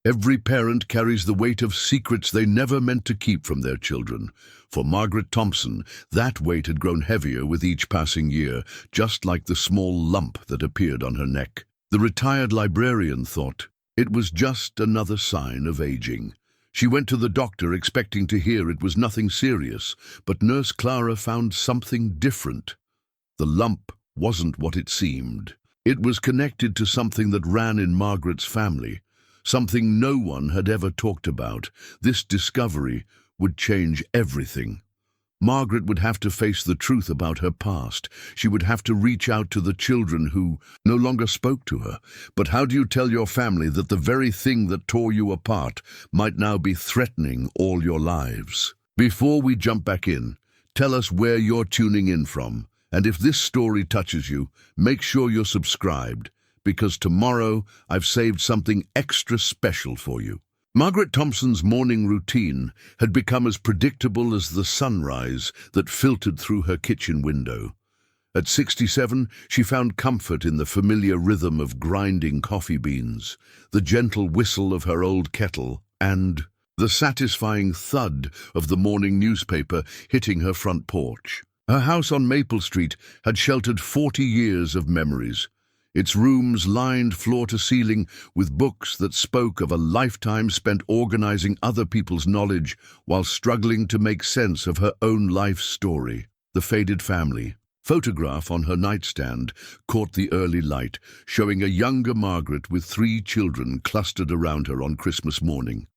Every parent carries the weight of secrets they never meant to keep from their children. For Margaret Thompson, that weight had grown heavier with each passing year, just like the small lump that appeared on her neck. The retired librarian thought it was just another sign of aging. She went to the doctor expecting to hear it was nothing serious, but Nurse Clara found something different. The lump wasn't what it seemed. It was connected to something that ran in Margaret's family, something no one had ever talked about. This discovery would change everything. Margaret would have to face the truth about her past. She would have to reach out to the children who no longer spoke to her. But how do you tell your family that the very thing that tore you apart might now be threatening all your lives? Before we jump back in, tell us where you're tuning in from. And if this story touches you, make sure you're subscribed, because tomorrow I've saved something extra special for you. Margaret Thompson's morning routine had become as predictable as the sunrise that filtered through her kitchen window. At 67, she found comfort in the familiar rhythm of grinding coffee beans, the gentle whistle of her old kettle, and the satisfying thud of the morning newspaper hitting her front porch. Her house on Maple Street had sheltered 40 years of memories. Its rooms lined floor to ceiling with books that spoke of a lifetime spent organizing other people's knowledge while struggling to make sense of her own life story. The faded family photograph on her nightstand caught the early light, showing a younger Margaret with 3 children clustered around her on Christmas morning.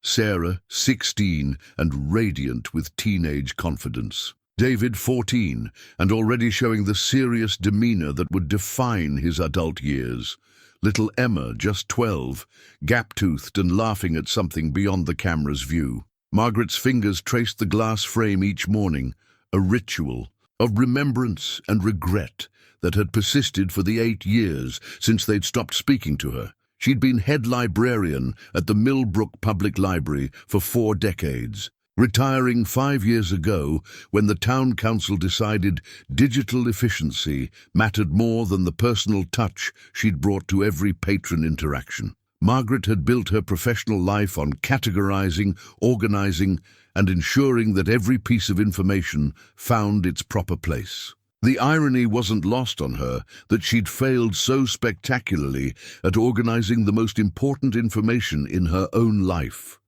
Sarah, 16, and radiant with teenage confidence. David, 14, and already showing the serious demeanor that would define his adult years. Little Emma, just 12, gap-toothed and laughing at something beyond the camera's view. Margaret's fingers traced the glass frame each morning, a ritual of remembrance and regret that had persisted for the 8 years since they'd stopped speaking to her. She'd been head librarian at the Millbrook Public Library for 4 decades. Retiring 5 years ago when the town council decided digital efficiency mattered more than the personal touch she'd brought to every patron interaction. Margaret had built her professional life on categorizing, organizing, and ensuring that every piece of information found its proper place. The irony wasn't lost on her that she'd failed so spectacularly at organizing the most important information in her own life.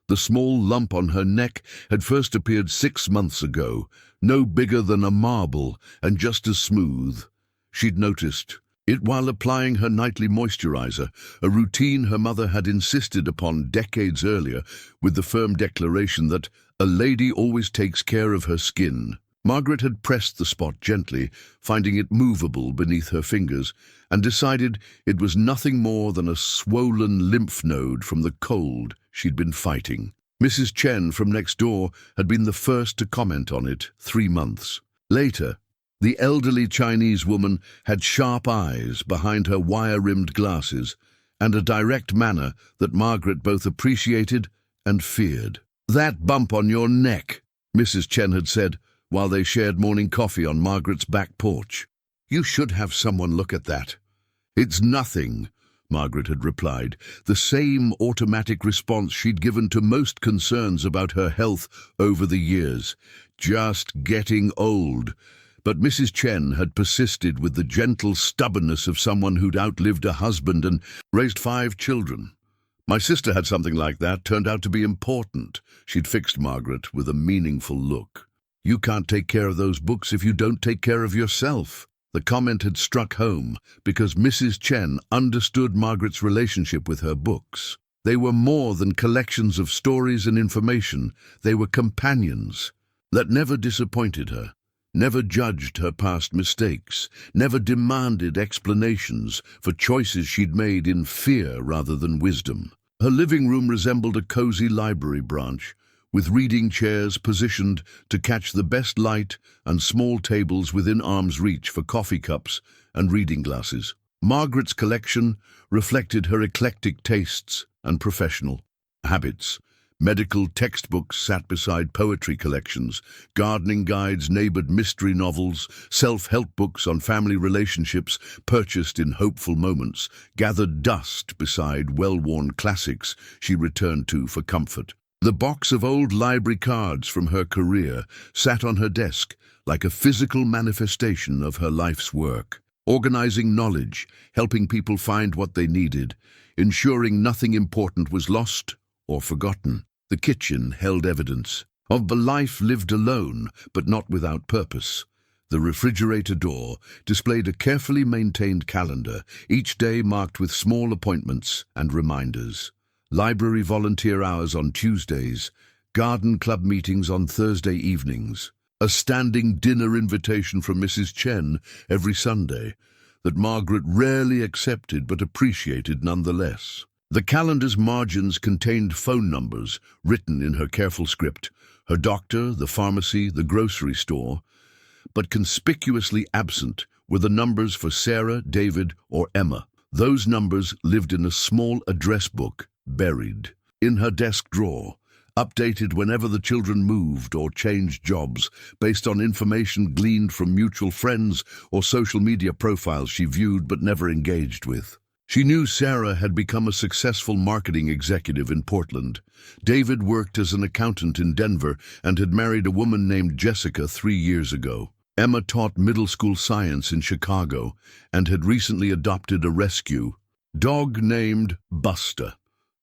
The small lump on her neck had first appeared 6 months ago, no bigger than a marble and just as smooth. She'd noticed it while applying her nightly moisturizer, a routine her mother had insisted upon decades earlier, with the firm declaration that a lady always takes care of her skin. Margaret had pressed the spot gently, finding it movable beneath her fingers, and decided it was nothing more than a swollen lymph node from the cold she'd been fighting. Mrs. Chen from next door had been the first to comment on it 3 months later. The elderly Chinese woman had sharp eyes behind her wire-rimmed glasses and a direct manner that Margaret both appreciated and feared. "That bump on your neck," Mrs. Chen had said while they shared morning coffee on Margaret's back porch. "You should have someone look at that." "It's nothing," Margaret had replied, the same automatic response she'd given to most concerns about her health over the years. "Just getting old." But Mrs. Chen had persisted with the gentle stubbornness of someone who'd outlived a husband and raised 5 children. "My sister had something like that, turned out to be important," she'd fixed Margaret with a meaningful look. "You can't take care of those books if you don't take care of yourself." The comment had struck home because Mrs. Chen understood Margaret's relationship with her books. They were more than collections of stories and information. They were companions that never disappointed her, never judged her past mistakes, never demanded explanations for choices she'd made in fear rather than wisdom. Her living room resembled a cozy library branch, with reading chairs positioned to catch the best light and small tables within arm's reach for coffee cups and reading glasses. Margaret's collection reflected her eclectic tastes and professional habits, Medical textbooks sat beside poetry collections, gardening guides neighbored mystery novels, self-help books on family relationships purchased in hopeful moments, gathered dust beside well-worn classics she returned to for comfort. The box of old library cards from her career sat on her desk like a physical manifestation of her life's work, organizing knowledge, helping people find what they needed, ensuring nothing important was lost or forgotten. The kitchen held evidence of a life lived alone, but not without purpose. The refrigerator door displayed a carefully maintained calendar, each day marked with small appointments and reminders. Library volunteer hours on Tuesdays, garden club meetings on Thursday evenings, a standing dinner invitation from Mrs. Chen every Sunday that Margaret rarely accepted but appreciated nonetheless. The calendar's margins contained phone numbers written in her careful script, her doctor, the pharmacy, the grocery store, but conspicuously absent were the numbers for Sarah, David, or Emma. Those numbers lived in a small address book, buried in her desk drawer, updated whenever the children moved or changed jobs, based on information gleaned from mutual friends or social media profiles she viewed but never engaged with. She knew Sarah had become a successful marketing executive in Portland. David worked as an accountant in Denver and had married a woman named Jessica 3 years ago. Emma taught middle school science in Chicago and had recently adopted a rescue dog named Buster.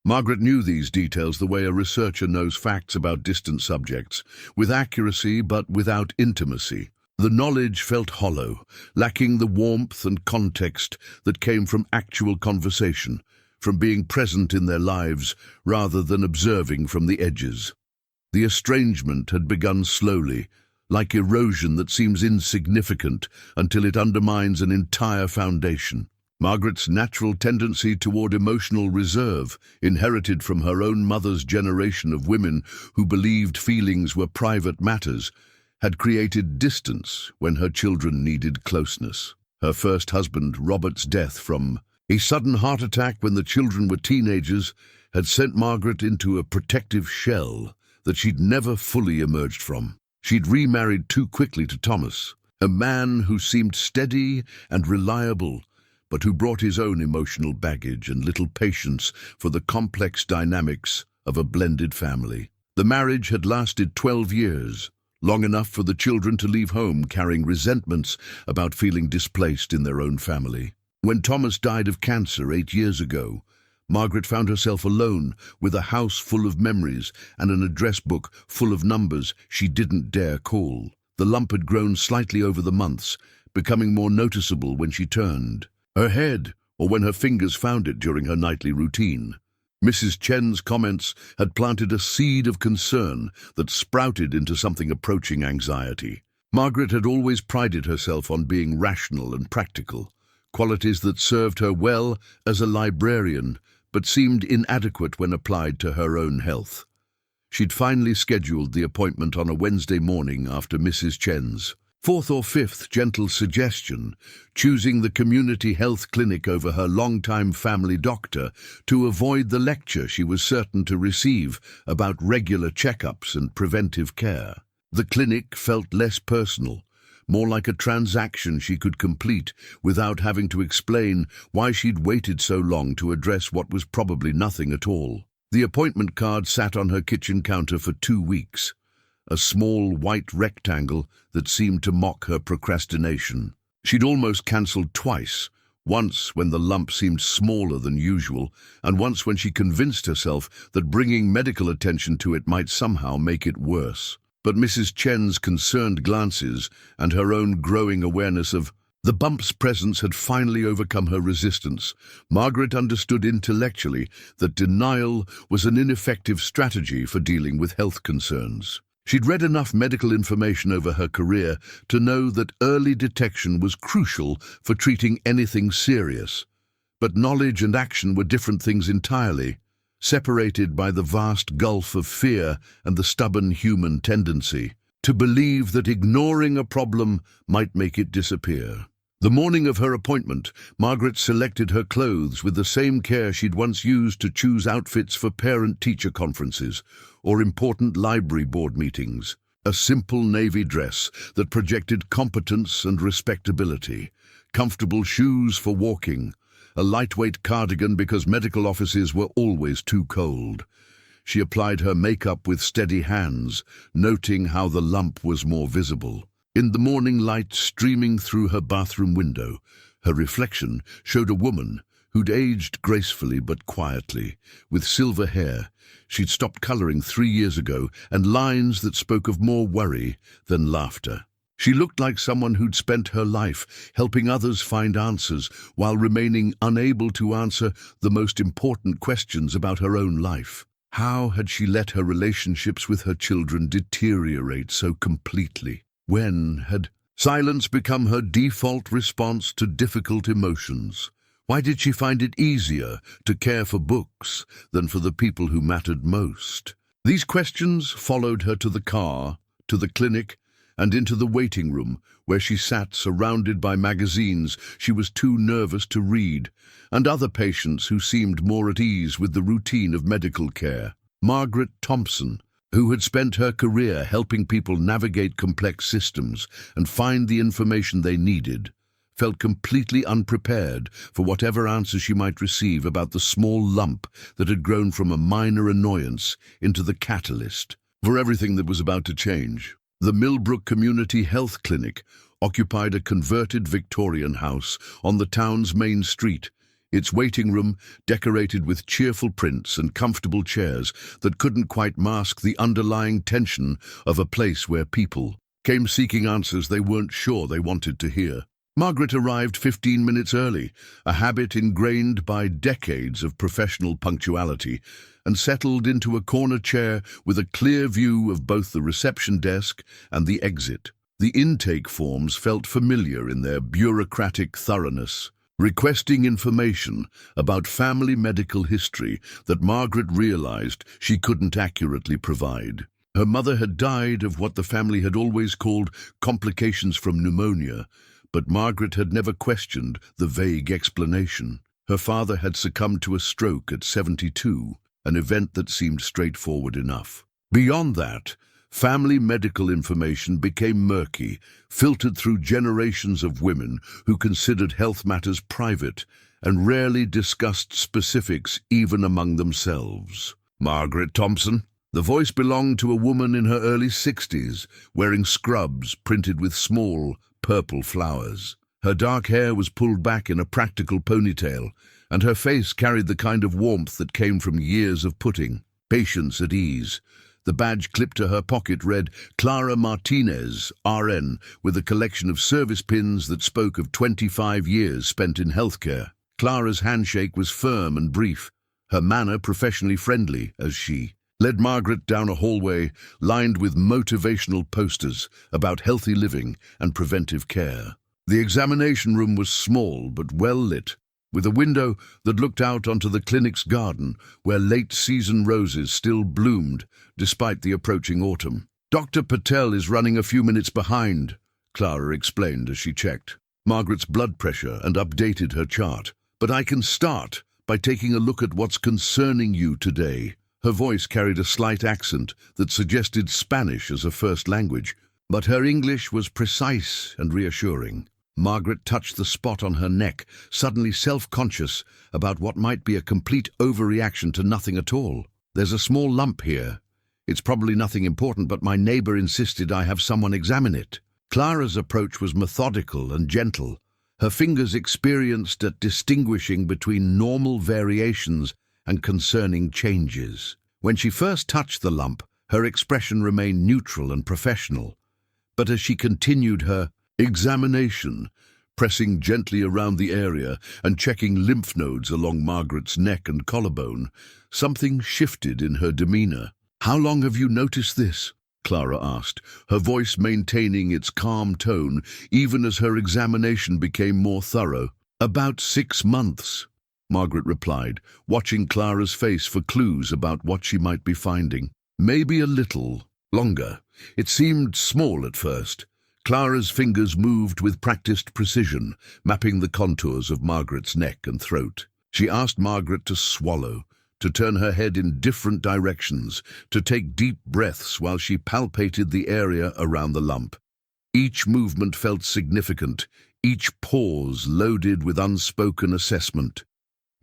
Margaret knew these details the way a researcher knows facts about distant subjects, with accuracy but without intimacy. The knowledge felt hollow, lacking the warmth and context that came from actual conversation, from being present in their lives rather than observing from the edges. The estrangement had begun slowly, like erosion that seems insignificant until it undermines an entire foundation. Margaret's natural tendency toward emotional reserve, inherited from her own mother's generation of women who believed feelings were private matters, had created distance when her children needed closeness. Her first husband, Robert's death from a sudden heart attack when the children were teenagers, had sent Margaret into a protective shell that she'd never fully emerged from. She'd remarried too quickly to Thomas, a man who seemed steady and reliable, but who brought his own emotional baggage and little patience for the complex dynamics of a blended family. The marriage had lasted 12 years, long enough for the children to leave home carrying resentments about feeling displaced in their own family. When Thomas died of cancer 8 years ago, Margaret found herself alone with a house full of memories and an address book full of numbers she didn't dare call. The lump had grown slightly over the months, becoming more noticeable when she turned her head or when her fingers found it during her nightly routine. Mrs. Chen's comments had planted a seed of concern that sprouted into something approaching anxiety. Margaret had always prided herself on being rational and practical, qualities that served her well as a librarian, but seemed inadequate when applied to her own health. She'd finally scheduled the appointment on a Wednesday morning after Mrs. Chen's fourth or fifth gentle suggestion, choosing the community health clinic over her longtime family doctor to avoid the lecture she was certain to receive about regular checkups and preventive care. The clinic felt less personal, more like a transaction she could complete without having to explain why she'd waited so long to address what was probably nothing at all. The appointment card sat on her kitchen counter for 2 weeks, a small white rectangle that seemed to mock her procrastination. She'd almost cancelled twice, once when the lump seemed smaller than usual, and once when she convinced herself that bringing medical attention to it might somehow make it worse. But Mrs. Chen's concerned glances and her own growing awareness of the bump's presence had finally overcome her resistance. Margaret understood intellectually that denial was an ineffective strategy for dealing with health concerns. She'd read enough medical information over her career to know that early detection was crucial for treating anything serious. But knowledge and action were different things entirely, separated by the vast gulf of fear and the stubborn human tendency to believe that ignoring a problem might make it disappear. The morning of her appointment, Margaret selected her clothes with the same care she'd once used to choose outfits for parent-teacher conferences or important library board meetings. A simple navy dress that projected competence and respectability, comfortable shoes for walking, a lightweight cardigan because medical offices were always too cold. She applied her makeup with steady hands, noting how the lump was more visible. In the morning light streaming through her bathroom window, her reflection showed a woman who'd aged gracefully but quietly, with silver hair. She'd stopped coloring 3 years ago, and lines that spoke of more worry than laughter. She looked like someone who'd spent her life helping others find answers while remaining unable to answer the most important questions about her own life. How had she let her relationships with her children deteriorate so completely? When had silence become her default response to difficult emotions? Why did she find it easier to care for books than for the people who mattered most? These questions followed her to the car, to the clinic, and into the waiting room, where she sat surrounded by magazines she was too nervous to read, and other patients who seemed more at ease with the routine of medical care. Margaret Thompson, who had spent her career helping people navigate complex systems and find the information they needed, felt completely unprepared for whatever answer she might receive about the small lump that had grown from a minor annoyance into the catalyst for everything that was about to change. The Millbrook Community Health Clinic occupied a converted Victorian house on the town's main street, its waiting room decorated with cheerful prints and comfortable chairs that couldn't quite mask the underlying tension of a place where people came seeking answers they weren't sure they wanted to hear. Margaret arrived 15 minutes early, a habit ingrained by decades of professional punctuality, and settled into a corner chair with a clear view of both the reception desk and the exit. The intake forms felt familiar in their bureaucratic thoroughness, requesting information about family medical history that Margaret realized she couldn't accurately provide. Her mother had died of what the family had always called complications from pneumonia, but Margaret had never questioned the vague explanation. Her father had succumbed to a stroke at 72, an event that seemed straightforward enough. Beyond that, family medical information became murky, filtered through generations of women who considered health matters private and rarely discussed specifics even among themselves. Margaret Thompson. The voice belonged to a woman in her early 60s, wearing scrubs printed with small, purple flowers. Her dark hair was pulled back in a practical ponytail, and her face carried the kind of warmth that came from years of putting patience at ease. The badge clipped to her pocket read, Clara Martinez, RN, with a collection of service pins that spoke of 25 years spent in healthcare. Clara's handshake was firm and brief, her manner professionally friendly as she led Margaret down a hallway lined with motivational posters about healthy living and preventive care. The examination room was small but well lit, with a window that looked out onto the clinic's garden where late-season roses still bloomed despite the approaching autumn. Dr. Patel is running a few minutes behind, Clara explained as she checked Margaret's blood pressure and updated her chart. But I can start by taking a look at what's concerning you today. Her voice carried a slight accent that suggested Spanish as a first language, but her English was precise and reassuring. Margaret touched the spot on her neck, suddenly self-conscious about what might be a complete overreaction to nothing at all. There's a small lump here. It's probably nothing important, but my neighbor insisted I have someone examine it. Clara's approach was methodical and gentle, her fingers experienced at distinguishing between normal variations and concerning changes. When she first touched the lump, her expression remained neutral and professional. But as she continued her examination, pressing gently around the area and checking lymph nodes along Margaret's neck and collarbone, something shifted in her demeanor. How long have you noticed this? Clara asked, her voice maintaining its calm tone even as her examination became more thorough. About 6 months. Margaret replied, watching Clara's face for clues about what she might be finding. Maybe a little longer. It seemed small at first, Clara's fingers moved with practiced precision, mapping the contours of Margaret's neck and throat. She asked Margaret to swallow, to turn her head in different directions, to take deep breaths while she palpated the area around the lump. Each movement felt significant, each pause loaded with unspoken assessment.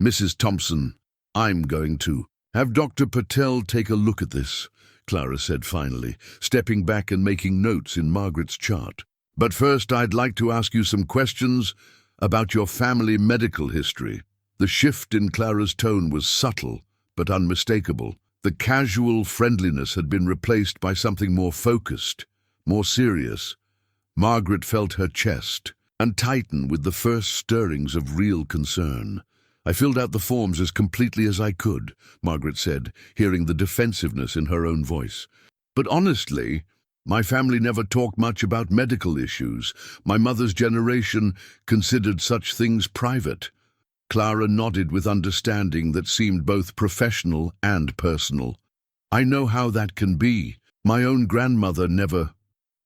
"Mrs. Thompson, I'm going to have Dr. Patel take a look at this," Clara said finally, stepping back and making notes in Margaret's chart. "But first, I'd like to ask you some questions about your family medical history." The shift in Clara's tone was subtle, but unmistakable. The casual friendliness had been replaced by something more focused, more serious. Margaret felt her chest and tighten with the first stirrings of real concern. "I filled out the forms as completely as I could," Margaret said, hearing the defensiveness in her own voice. "But honestly, my family never talked much about medical issues. My mother's generation considered such things private." Clara nodded with understanding that seemed both professional and personal. "I know how that can be. My own grandmother never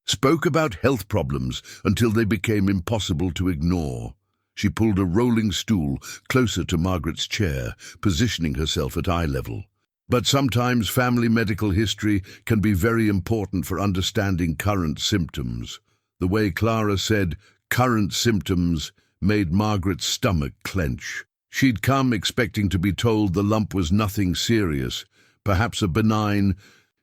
spoke about health problems until they became impossible to ignore." She pulled a rolling stool closer to Margaret's chair, positioning herself at eye level. "But sometimes family medical history can be very important for understanding current symptoms." The way Clara said "current symptoms" made Margaret's stomach clench. She'd come expecting to be told the lump was nothing serious, perhaps a benign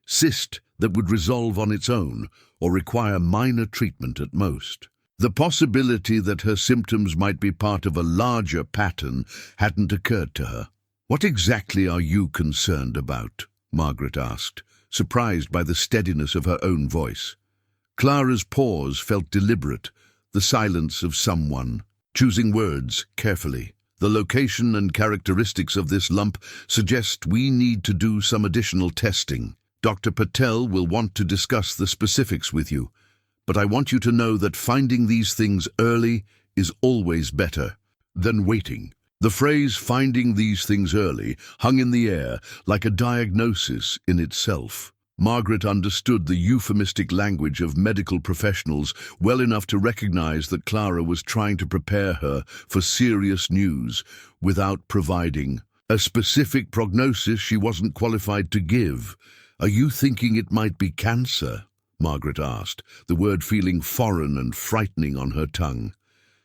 cyst that would resolve on its own or require minor treatment at most. The possibility that her symptoms might be part of a larger pattern hadn't occurred to her. "What exactly are you concerned about?" Margaret asked, surprised by the steadiness of her own voice. Clara's pause felt deliberate, the silence of someone choosing words carefully. "The location and characteristics of this lump suggest we need to do some additional testing. Dr. Patel will want to discuss the specifics with you, but I want you to know that finding these things early is always better than waiting." The phrase "finding these things early" hung in the air like a diagnosis in itself. Margaret understood the euphemistic language of medical professionals well enough to recognize that Clara was trying to prepare her for serious news without providing a specific prognosis she wasn't qualified to give. "Are you thinking it might be cancer?" Margaret asked, the word feeling foreign and frightening on her tongue.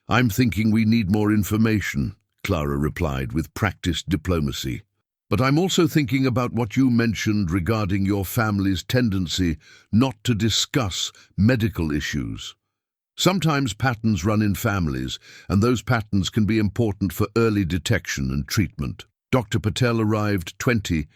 "I'm thinking we need more information," Clara replied with practiced diplomacy. "But I'm also thinking about what you mentioned regarding your family's tendency not to discuss medical issues. Sometimes patterns run in families, and those patterns can be important for early detection and treatment." Dr. Patel arrived 20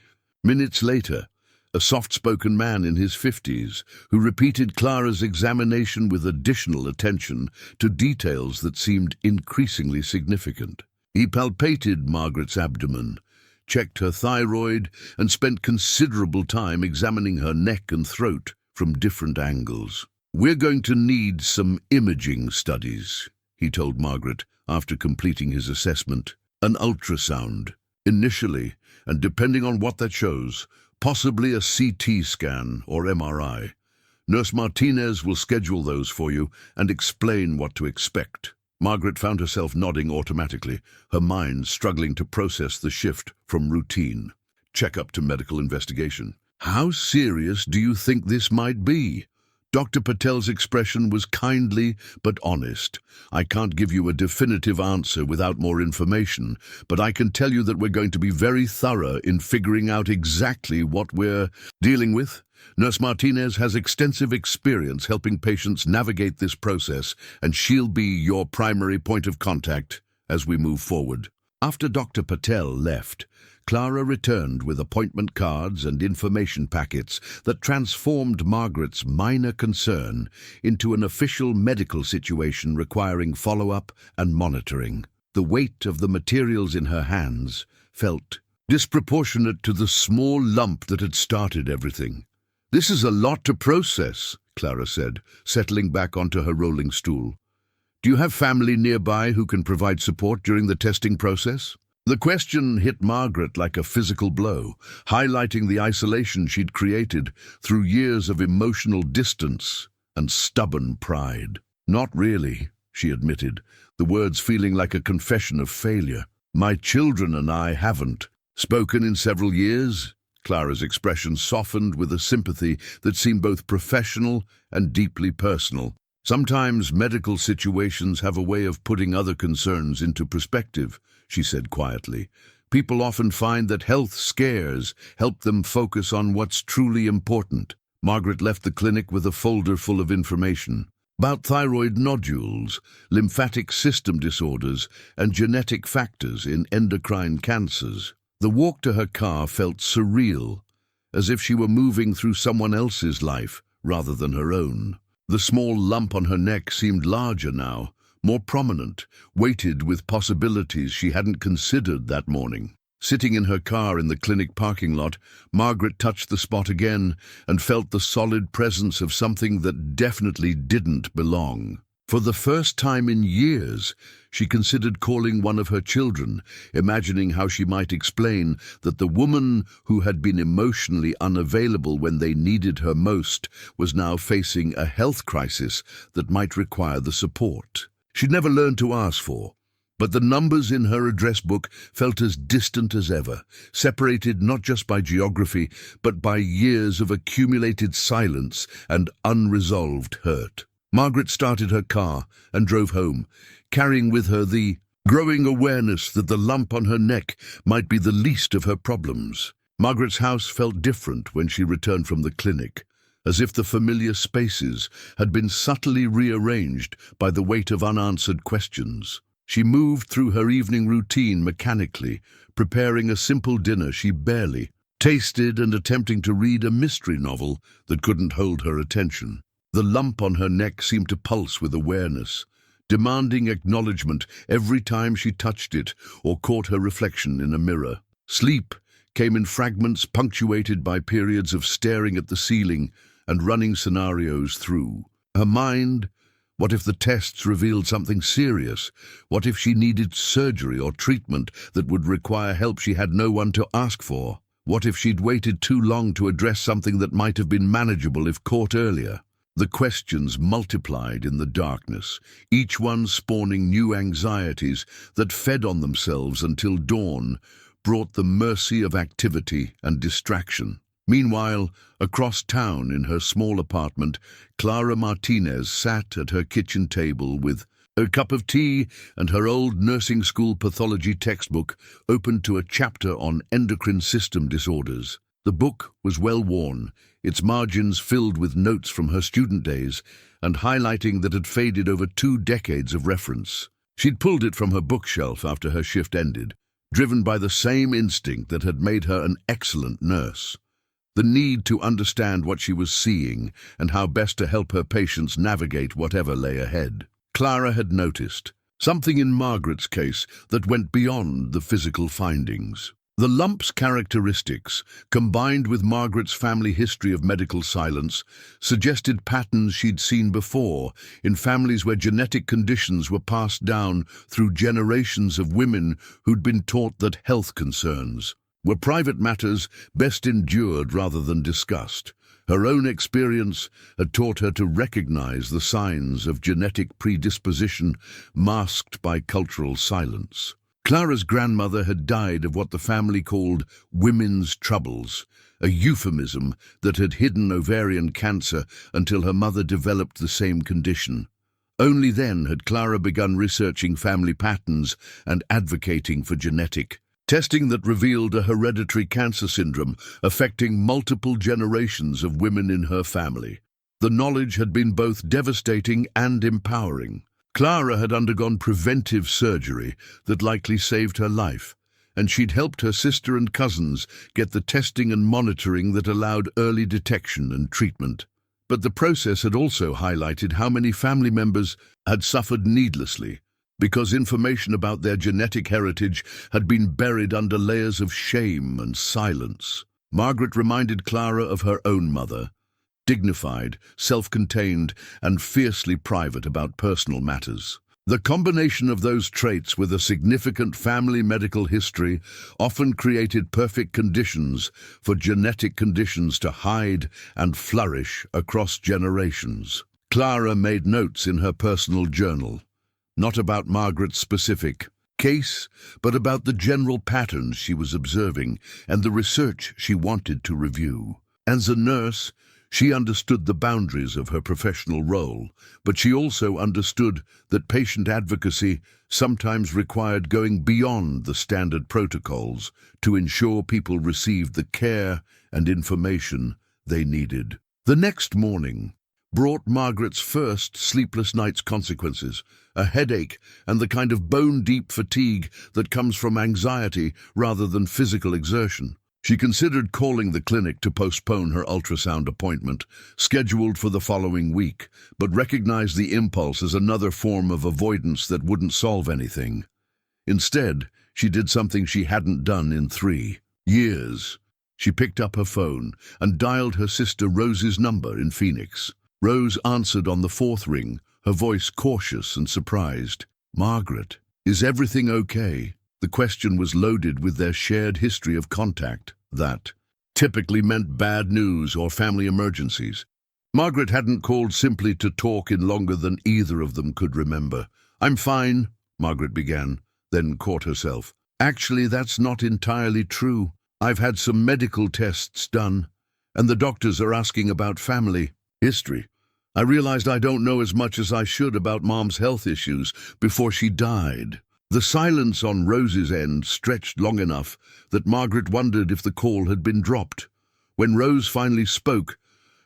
minutes later, a soft-spoken man in his 50s, who repeated Clara's examination with additional attention to details that seemed increasingly significant. He palpated Margaret's abdomen, checked her thyroid, and spent considerable time examining her neck and throat from different angles. "We're going to need some imaging studies," he told Margaret after completing his assessment. "An ultrasound, initially, and depending on what that shows, possibly a CT scan or MRI. Nurse Martinez will schedule those for you and explain what to expect." Margaret found herself nodding automatically, her mind struggling to process the shift from routine checkup to medical investigation. "How serious do you think this might be?" Dr. Patel's expression was kindly but honest. "I can't give you a definitive answer without more information, but I can tell you that we're going to be very thorough in figuring out exactly what we're dealing with. Nurse Martinez has extensive experience helping patients navigate this process, and she'll be your primary point of contact as we move forward." After Dr. Patel left, Clara returned with appointment cards and information packets that transformed Margaret's minor concern into an official medical situation requiring follow-up and monitoring. The weight of the materials in her hands felt disproportionate to the small lump that had started everything. "This is a lot to process," Clara said, settling back onto her rolling stool. "Do you have family nearby who can provide support during the testing process?" The question hit Margaret like a physical blow, highlighting the isolation she'd created through years of emotional distance and stubborn pride. "Not really," she admitted, the words feeling like a confession of failure. "My children and I haven't spoken in several years." Clara's expression softened with a sympathy that seemed both professional and deeply personal. "Sometimes medical situations have a way of putting other concerns into perspective," she said quietly. "People often find that health scares help them focus on what's truly important." Margaret left the clinic with a folder full of information about thyroid nodules, lymphatic system disorders, and genetic factors in endocrine cancers. The walk to her car felt surreal, as if she were moving through someone else's life rather than her own. The small lump on her neck seemed larger now, more prominent, weighted with possibilities she hadn't considered that morning. Sitting in her car in the clinic parking lot, Margaret touched the spot again and felt the solid presence of something that definitely didn't belong. For the first time in years, she considered calling one of her children, imagining how she might explain that the woman who had been emotionally unavailable when they needed her most was now facing a health crisis that might require the support she'd never learned to ask for. But the numbers in her address book felt as distant as ever, separated not just by geography, but by years of accumulated silence and unresolved hurt. Margaret started her car and drove home, carrying with her the growing awareness that the lump on her neck might be the least of her problems. Margaret's house felt different when she returned from the clinic, as if the familiar spaces had been subtly rearranged by the weight of unanswered questions. She moved through her evening routine mechanically, preparing a simple dinner she barely tasted and attempting to read a mystery novel that couldn't hold her attention. The lump on her neck seemed to pulse with awareness, demanding acknowledgement every time she touched it or caught her reflection in a mirror. Sleep came in fragments punctuated by periods of staring at the ceiling and running scenarios through her mind. What if the tests revealed something serious? What if she needed surgery or treatment that would require help she had no one to ask for? What if she'd waited too long to address something that might have been manageable if caught earlier? The questions multiplied in the darkness, each one spawning new anxieties that fed on themselves until dawn brought the mercy of activity and distraction. Meanwhile, across town in her small apartment, Clara Martinez sat at her kitchen table with her cup of tea and her old nursing school pathology textbook open to a chapter on endocrine system disorders. The book was well worn, its margins filled with notes from her student days and highlighting that had faded over 2 decades of reference. She'd pulled it from her bookshelf after her shift ended, driven by the same instinct that had made her an excellent nurse. The need to understand what she was seeing and how best to help her patients navigate whatever lay ahead. Clara had noticed something in Margaret's case that went beyond the physical findings. The lump's characteristics, combined with Margaret's family history of medical silence, suggested patterns she'd seen before in families where genetic conditions were passed down through generations of women who'd been taught that health concerns were private matters best endured rather than discussed. Her own experience had taught her to recognize the signs of genetic predisposition masked by cultural silence. Clara's grandmother had died of what the family called women's troubles, a euphemism that had hidden ovarian cancer until her mother developed the same condition. Only then had Clara begun researching family patterns and advocating for genetic testing that revealed a hereditary cancer syndrome affecting multiple generations of women in her family. The knowledge had been both devastating and empowering. Clara had undergone preventive surgery that likely saved her life, and she'd helped her sister and cousins get the testing and monitoring that allowed early detection and treatment. But the process had also highlighted how many family members had suffered needlessly, because information about their genetic heritage had been buried under layers of shame and silence. Margaret reminded Clara of her own mother, dignified, self-contained, and fiercely private about personal matters. The combination of those traits with a significant family medical history often created perfect conditions for genetic conditions to hide and flourish across generations. Clara made notes in her personal journal, not about Margaret's specific case, but about the general patterns she was observing and the research she wanted to review. As a nurse, she understood the boundaries of her professional role, but she also understood that patient advocacy sometimes required going beyond the standard protocols to ensure people received the care and information they needed. The next morning brought Margaret's first sleepless night's consequences, a headache and the kind of bone-deep fatigue that comes from anxiety rather than physical exertion. She considered calling the clinic to postpone her ultrasound appointment, scheduled for the following week, but recognized the impulse as another form of avoidance that wouldn't solve anything. Instead, she did something she hadn't done in 3 years. She picked up her phone and dialed her sister Rose's number in Phoenix. Rose answered on the 4th ring, her voice cautious and surprised. "Margaret, is everything okay?" The question was loaded with their shared history of contact. That typically meant bad news or family emergencies. Margaret hadn't called simply to talk in longer than either of them could remember. "I'm fine," Margaret began, then caught herself. "Actually, that's not entirely true. I've had some medical tests done, and the doctors are asking about family history. I realized I don't know as much as I should about Mom's health issues before she died." The silence on Rose's end stretched long enough that Margaret wondered if the call had been dropped. When Rose finally spoke,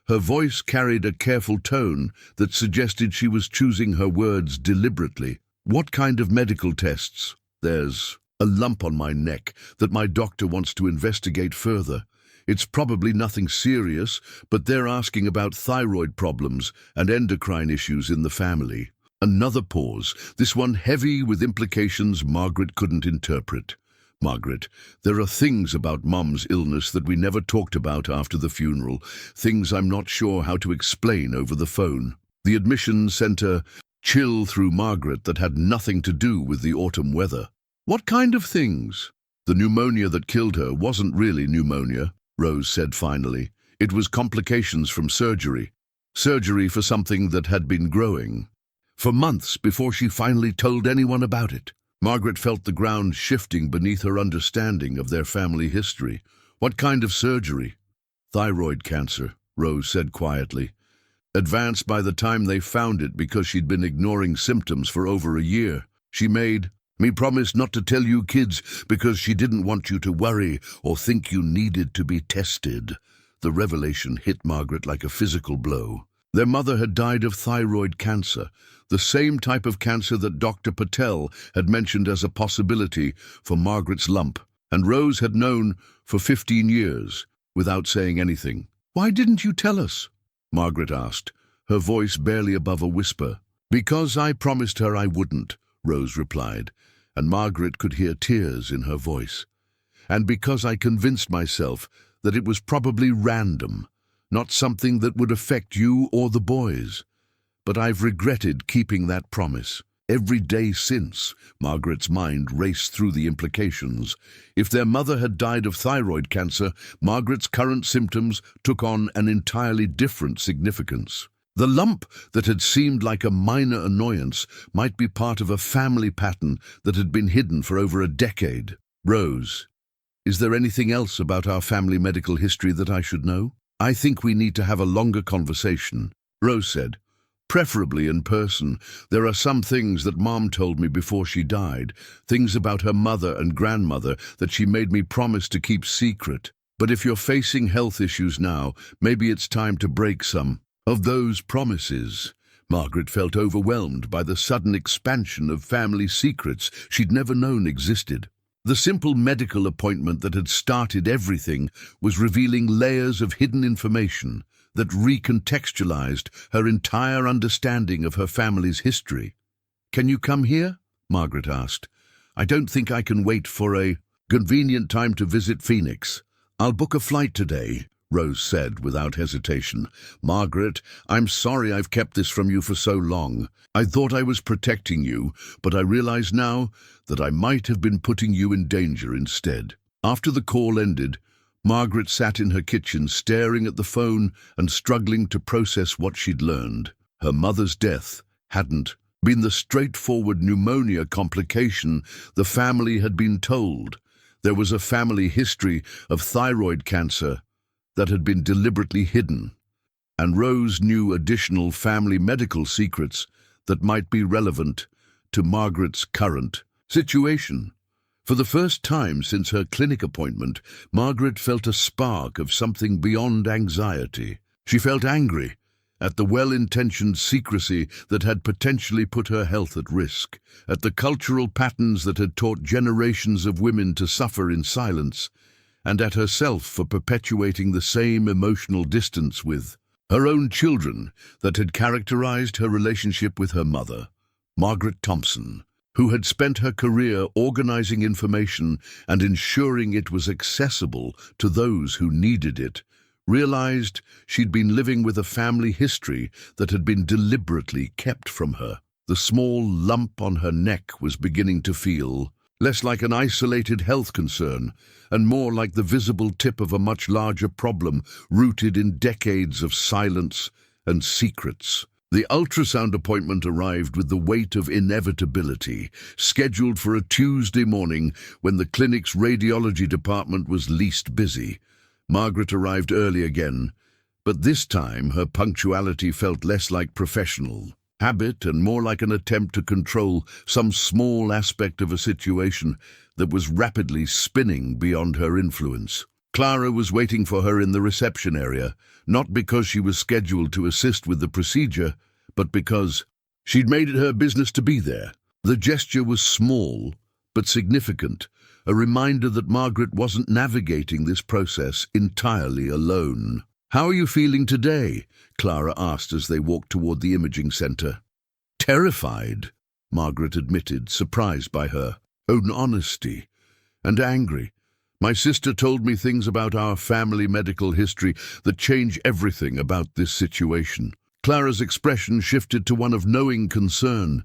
her voice carried a careful tone that suggested she was choosing her words deliberately. "What kind of medical tests?" "There's a lump on my neck that my doctor wants to investigate further. It's probably nothing serious, but they're asking about thyroid problems and endocrine issues in the family." Another pause, this one heavy with implications Margaret couldn't interpret. "Margaret, there are things about Mom's illness that we never talked about after the funeral, things I'm not sure how to explain over the phone." The admission sent a chill through Margaret that had nothing to do with the autumn weather. "What kind of things?" "The pneumonia that killed her wasn't really pneumonia," Rose said finally. "It was complications from surgery. Surgery for something that had been growing for months before she finally told anyone about it." Margaret felt the ground shifting beneath her understanding of their family history. "What kind of surgery?" "Thyroid cancer," Rose said quietly. "Advanced by the time they found it because she'd been ignoring symptoms for over a year. She made me promise not to tell you kids because she didn't want you to worry or think you needed to be tested." The revelation hit Margaret like a physical blow. Their mother had died of thyroid cancer, the same type of cancer that Dr. Patel had mentioned as a possibility for Margaret's lump, and Rose had known for 15 years without saying anything. "Why didn't you tell us?" Margaret asked, her voice barely above a whisper. "Because I promised her I wouldn't," Rose replied, and Margaret could hear tears in her voice. "And because I convinced myself that it was probably random, not something that would affect you or the boys. But I've regretted keeping that promise. Every day since." Margaret's mind raced through the implications. If their mother had died of thyroid cancer, Margaret's current symptoms took on an entirely different significance. The lump that had seemed like a minor annoyance might be part of a family pattern that had been hidden for over a decade. "Rose, is there anything else about our family medical history that I should know? I think we need to have a longer conversation," Rose said. "Preferably in person. There are some things that Mom told me before she died, things about her mother and grandmother that she made me promise to keep secret. But if you're facing health issues now, maybe it's time to break some of those promises." Margaret felt overwhelmed by the sudden expansion of family secrets she'd never known existed. The simple medical appointment that had started everything was revealing layers of hidden information that recontextualized her entire understanding of her family's history. "Can you come here?" Margaret asked. "I don't think I can wait for a convenient time to visit Phoenix. I'll book a flight today," Rose said without hesitation. "Margaret, I'm sorry I've kept this from you for so long. I thought I was protecting you, but I realize now that I might have been putting you in danger instead." After the call ended, Margaret sat in her kitchen staring at the phone and struggling to process what she'd learned. Her mother's death hadn't been the straightforward pneumonia complication the family had been told. There was a family history of thyroid cancer that had been deliberately hidden, and Rose knew additional family medical secrets that might be relevant to Margaret's current situation. For the first time since her clinic appointment, Margaret felt a spark of something beyond anxiety. She felt angry at the well-intentioned secrecy that had potentially put her health at risk, at the cultural patterns that had taught generations of women to suffer in silence, and at herself for perpetuating the same emotional distance with her own children that had characterized her relationship with her mother, Margaret Thompson, who had spent her career organizing information and ensuring it was accessible to those who needed it, realized she'd been living with a family history that had been deliberately kept from her. The small lump on her neck was beginning to feel less like an isolated health concern and more like the visible tip of a much larger problem rooted in decades of silence and secrets. The ultrasound appointment arrived with the weight of inevitability, scheduled for a Tuesday morning when the clinic's radiology department was least busy. Margaret arrived early again, but this time her punctuality felt less like professional habit and more like an attempt to control some small aspect of a situation that was rapidly spinning beyond her influence. Clara was waiting for her in the reception area, not because she was scheduled to assist with the procedure, but because she'd made it her business to be there. The gesture was small, but significant, a reminder that Margaret wasn't navigating this process entirely alone. "How are you feeling today?" Clara asked as they walked toward the imaging center. "Terrified," Margaret admitted, surprised by her own honesty, "and angry. My sister told me things about our family medical history that change everything about this situation." Clara's expression shifted to one of knowing concern.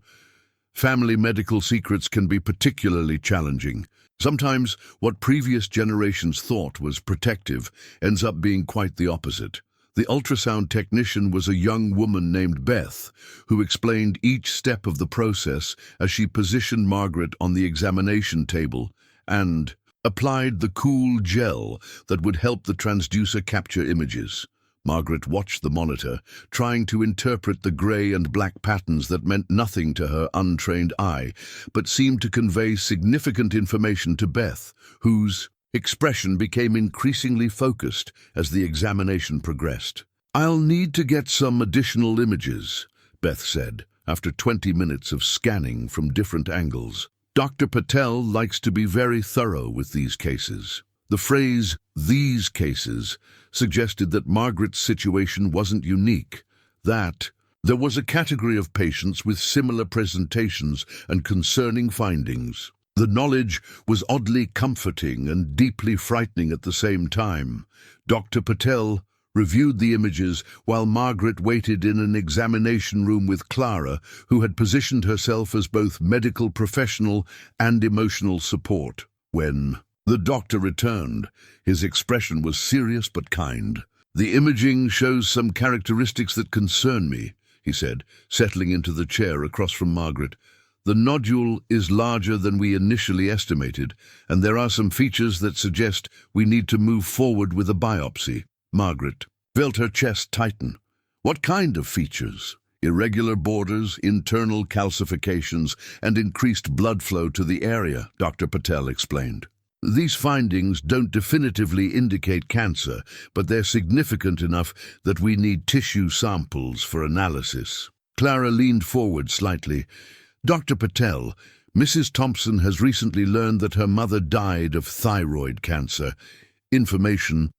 Family medical secrets can be particularly challenging. Sometimes what previous generations thought was protective ends up being quite the opposite. The ultrasound technician was a young woman named Beth, who explained each step of the process as she positioned Margaret on the examination table and applied the cool gel that would help the transducer capture images. Margaret watched the monitor, trying to interpret the grey and black patterns that meant nothing to her untrained eye, but seemed to convey significant information to Beth, whose expression became increasingly focused as the examination progressed. "I'll need to get some additional images," Beth said, after 20 minutes of scanning from different angles. "Dr. Patel likes to be very thorough with these cases." The phrase, "these cases," suggested that Margaret's situation wasn't unique, that there was a category of patients with similar presentations and concerning findings. The knowledge was oddly comforting and deeply frightening at the same time. Dr. Patel reviewed the images while Margaret waited in an examination room with Clara, who had positioned herself as both medical professional and emotional support. When the doctor returned, his expression was serious but kind. "The imaging shows some characteristics that concern me," he said, settling into the chair across from Margaret. "The nodule is larger than we initially estimated, and there are some features that suggest we need to move forward with a biopsy." Margaret felt her chest tighten. "What kind of features?" "Irregular borders, internal calcifications, and increased blood flow to the area," Dr. Patel explained. "These findings don't definitively indicate cancer, but they're significant enough that we need tissue samples for analysis." Clara leaned forward slightly. "Dr. Patel, Mrs. Thompson has recently learned that her mother died of thyroid cancer, information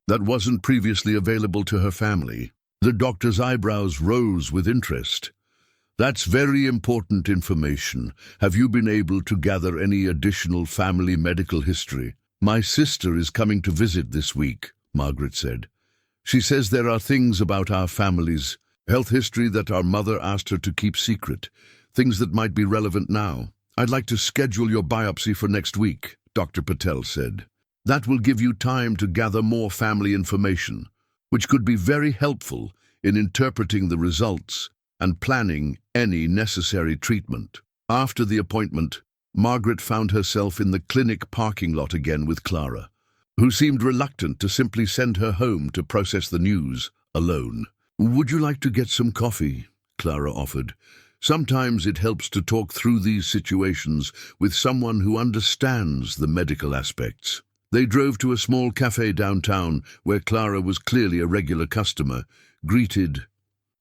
that wasn't previously available to her family." The doctor's eyebrows rose with interest. "That's very important information. Have you been able to gather any additional family medical history?" "My sister is coming to visit this week," Margaret said. "She says there are things about our family's health history that our mother asked her to keep secret, things that might be relevant now." "I'd like to schedule your biopsy for next week," Dr. Patel said. "That will give you time to gather more family information, which could be very helpful in interpreting the results and planning any necessary treatment. After the appointment, Margaret found herself in the clinic parking lot again with Clara, who seemed reluctant to simply send her home to process the news alone. "Would you like to get some coffee?" Clara offered. "Sometimes it helps to talk through these situations with someone who understands the medical aspects." They drove to a small cafe downtown where Clara was clearly a regular customer, greeted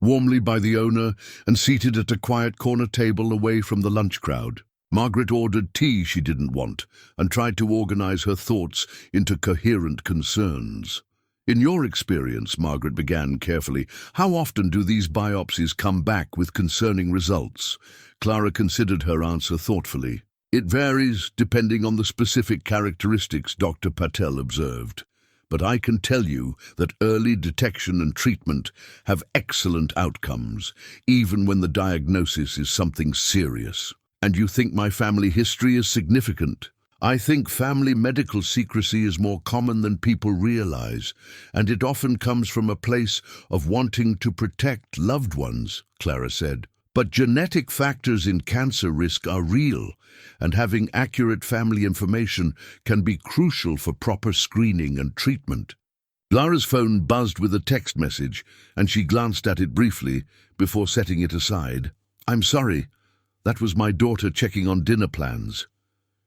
warmly by the owner and seated at a quiet corner table away from the lunch crowd. Margaret ordered tea she didn't want and tried to organize her thoughts into coherent concerns. "In your experience," Margaret began carefully, "how often do these biopsies come back with concerning results?" Clara considered her answer thoughtfully. "It varies depending on the specific characteristics," Dr. Patel observed. "But I can tell you that early detection and treatment have excellent outcomes, even when the diagnosis is something serious." "And you think my family history is significant?" "I think family medical secrecy is more common than people realize, and it often comes from a place of wanting to protect loved ones," Clara said. "But genetic factors in cancer risk are real, and having accurate family information can be crucial for proper screening and treatment." Clara's phone buzzed with a text message, and she glanced at it briefly before setting it aside. "I'm sorry. That was my daughter checking on dinner plans.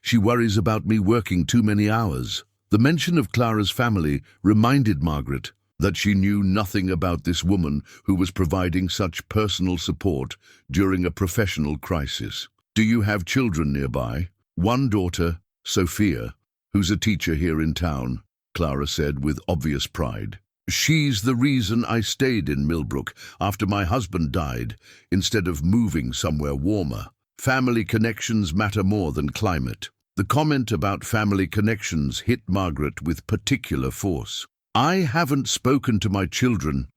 She worries about me working too many hours." The mention of Clara's family reminded Margaret that she knew nothing about this woman who was providing such personal support during a professional crisis. "Do you have children nearby?" "One daughter, Sophia, who's a teacher here in town," Clara said with obvious pride. "She's the reason I stayed in Millbrook after my husband died, instead of moving somewhere warmer. Family connections matter more than climate." The comment about family connections hit Margaret with particular force. "I haven't spoken to my children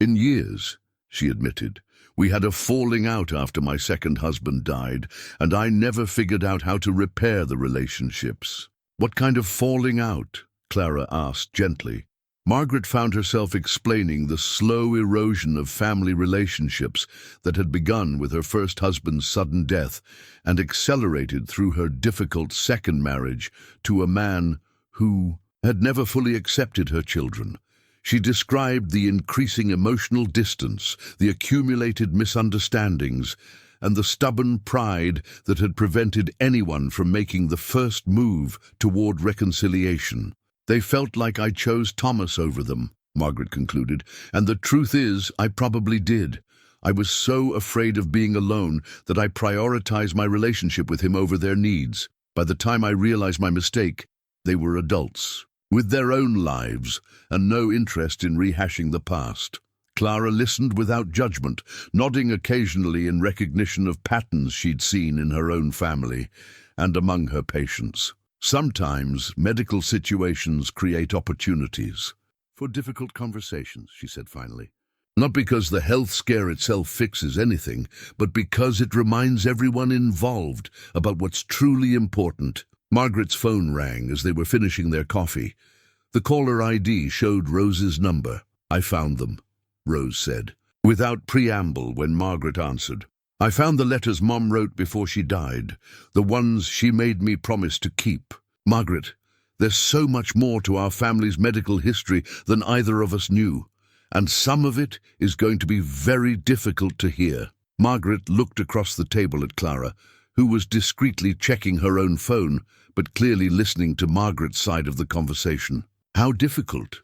in years," she admitted. "We had a falling out after my second husband died, and I never figured out how to repair the relationships." "What kind of falling out?" Clara asked gently. Margaret found herself explaining the slow erosion of family relationships that had begun with her first husband's sudden death and accelerated through her difficult second marriage to a man who had never fully accepted her children. She described the increasing emotional distance, the accumulated misunderstandings, and the stubborn pride that had prevented anyone from making the first move toward reconciliation. "They felt like I chose Thomas over them," Margaret concluded, "and the truth is, I probably did. I was so afraid of being alone that I prioritized my relationship with him over their needs. By the time I realized my mistake, they were adults, with their own lives, and no interest in rehashing the past." Clara listened without judgment, nodding occasionally in recognition of patterns she'd seen in her own family and among her patients. "Sometimes medical situations create opportunities for difficult conversations," she said finally. "Not because the health scare itself fixes anything, but because it reminds everyone involved about what's truly important." Margaret's phone rang as they were finishing their coffee. The caller ID showed Rose's number. "I found them," Rose said, without preamble when Margaret answered. "I found the letters Mom wrote before she died, the ones she made me promise to keep. Margaret, there's so much more to our family's medical history than either of us knew, and some of it is going to be very difficult to hear." Margaret looked across the table at Clara, who was discreetly checking her own phone, but clearly listening to Margaret's side of the conversation. "How difficult?"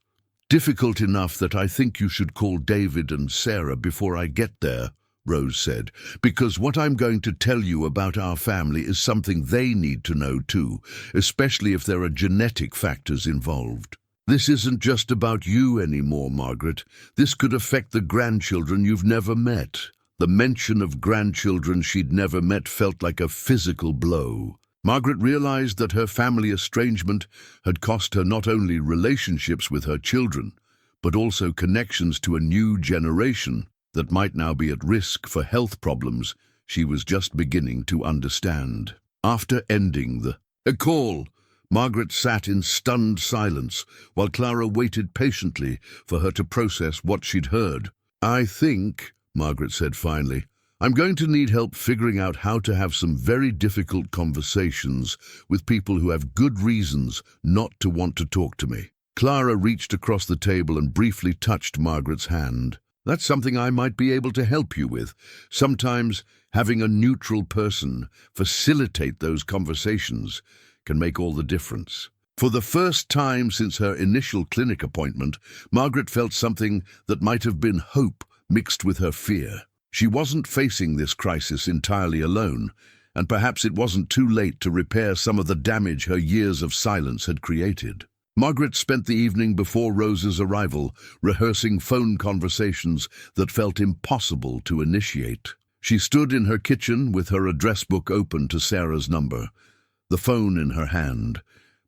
"Difficult enough that I think you should call David and Sarah before I get there," Rose said, "because what I'm going to tell you about our family is something they need to know too, especially if there are genetic factors involved. This isn't just about you anymore, Margaret. This could affect the grandchildren you've never met." The mention of grandchildren she'd never met felt like a physical blow. Margaret realized that her family estrangement had cost her not only relationships with her children, but also connections to a new generation that might now be at risk for health problems she was just beginning to understand. After ending the call, Margaret sat in stunned silence while Clara waited patiently for her to process what she'd heard. "I think," Margaret said finally. I'm going to need help figuring out how to have some very difficult conversations with people who have good reasons not to want to talk to me. Clara reached across the table and briefly touched Margaret's hand. That's something I might be able to help you with. Sometimes having a neutral person facilitate those conversations can make all the difference. For the first time since her initial clinic appointment, Margaret felt something that might have been hope mixed with her fear. She wasn't facing this crisis entirely alone, and perhaps it wasn't too late to repair some of the damage her years of silence had created. Margaret spent the evening before Rose's arrival rehearsing phone conversations that felt impossible to initiate. She stood in her kitchen with her address book open to Sarah's number, the phone in her hand,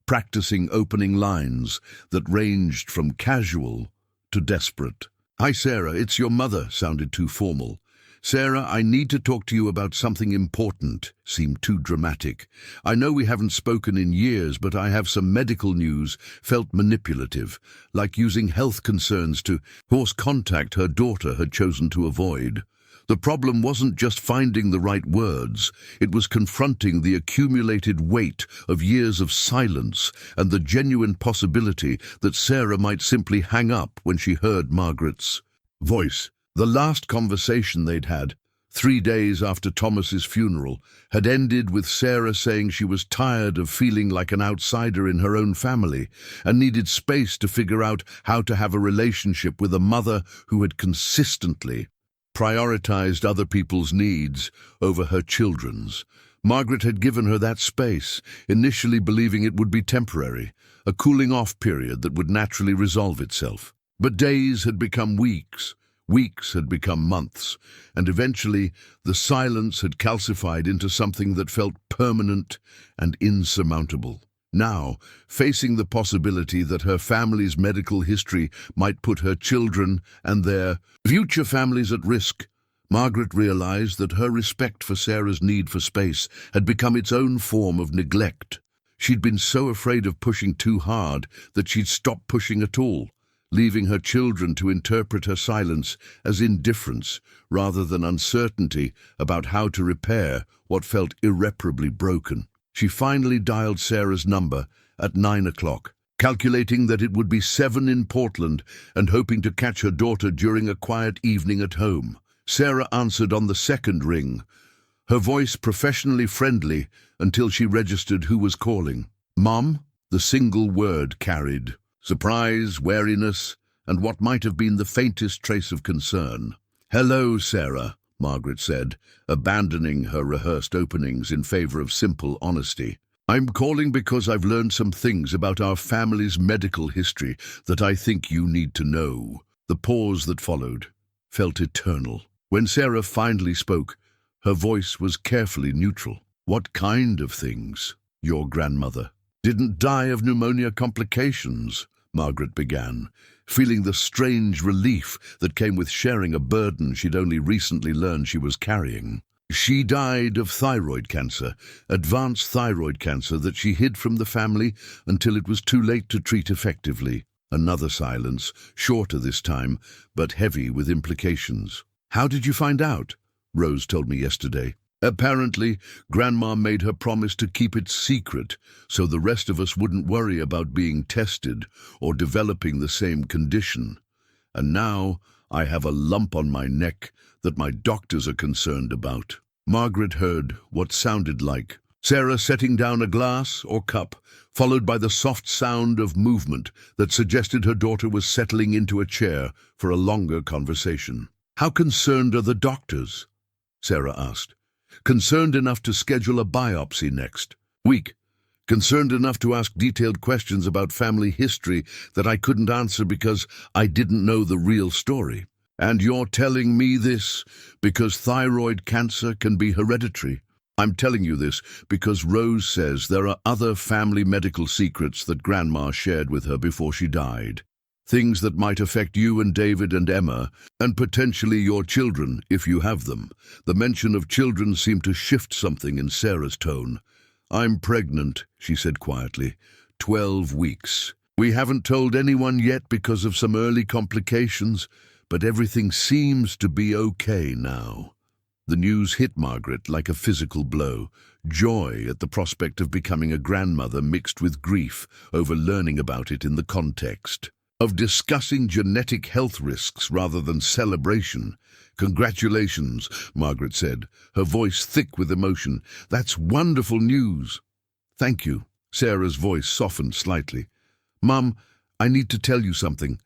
practicing opening lines that ranged from casual to desperate. "Hi, Sarah, it's your mother," sounded too formal. "Sarah, I need to talk to you about something important," seemed too dramatic. "I know we haven't spoken in years, but I have some medical news," felt manipulative, like using health concerns to force contact her daughter had chosen to avoid. The problem wasn't just finding the right words, it was confronting the accumulated weight of years of silence and the genuine possibility that Sarah might simply hang up when she heard Margaret's voice. The last conversation they'd had, 3 days after Thomas's funeral, had ended with Sarah saying she was tired of feeling like an outsider in her own family and needed space to figure out how to have a relationship with a mother who had consistently prioritized other people's needs over her children's. Margaret had given her that space, initially believing it would be temporary, a cooling-off period that would naturally resolve itself. But days had become weeks. Weeks had become months, and eventually the silence had calcified into something that felt permanent and insurmountable. Now, facing the possibility that her family's medical history might put her children and their future families at risk, Margaret realized that her respect for Sarah's need for space had become its own form of neglect. She'd been so afraid of pushing too hard that she'd stopped pushing at all, leaving her children to interpret her silence as indifference rather than uncertainty about how to repair what felt irreparably broken. She finally dialed Sarah's number at 9 o'clock, calculating that it would be 7 in Portland and hoping to catch her daughter during a quiet evening at home. Sarah answered on the second ring, her voice professionally friendly until she registered who was calling. "Mom?" The single word carried surprise, wariness, and what might have been the faintest trace of concern. "Hello, Sarah," Margaret said, abandoning her rehearsed openings in favor of simple honesty. "I'm calling because I've learned some things about our family's medical history that I think you need to know." The pause that followed felt eternal. When Sarah finally spoke, her voice was carefully neutral. "What kind of things?" "Your grandmother didn't die of pneumonia complications," Margaret began, feeling the strange relief that came with sharing a burden she'd only recently learned she was carrying. "She died of thyroid cancer, advanced thyroid cancer that she hid from the family until it was too late to treat effectively." Another silence, shorter this time, but heavy with implications. "How did you find out?" Rose told me yesterday. "Apparently, Grandma made her promise to keep it secret so the rest of us wouldn't worry about being tested or developing the same condition. And now I have a lump on my neck that my doctors are concerned about." Margaret heard what sounded like Sarah setting down a glass or cup, followed by the soft sound of movement that suggested her daughter was settling into a chair for a longer conversation. "How concerned are the doctors?" Sarah asked. "Concerned enough to schedule a biopsy next week. Concerned enough to ask detailed questions about family history that I couldn't answer because I didn't know the real story. And you're telling me this because thyroid cancer can be hereditary? I'm telling you this because Rose says there are other family medical secrets that Grandma shared with her before she died. Things that might affect you and David and Emma, and potentially your children, if you have them." The mention of children seemed to shift something in Sarah's tone. "I'm pregnant," she said quietly. 12 weeks. We haven't told anyone yet because of some early complications, but everything seems to be okay now." The news hit Margaret like a physical blow. Joy at the prospect of becoming a grandmother mixed with grief over learning about it in the context of discussing genetic health risks rather than celebration. "Congratulations," Margaret said, her voice thick with emotion. "That's wonderful news." "Thank you." Sarah's voice softened slightly. "Mum, I need to tell you something.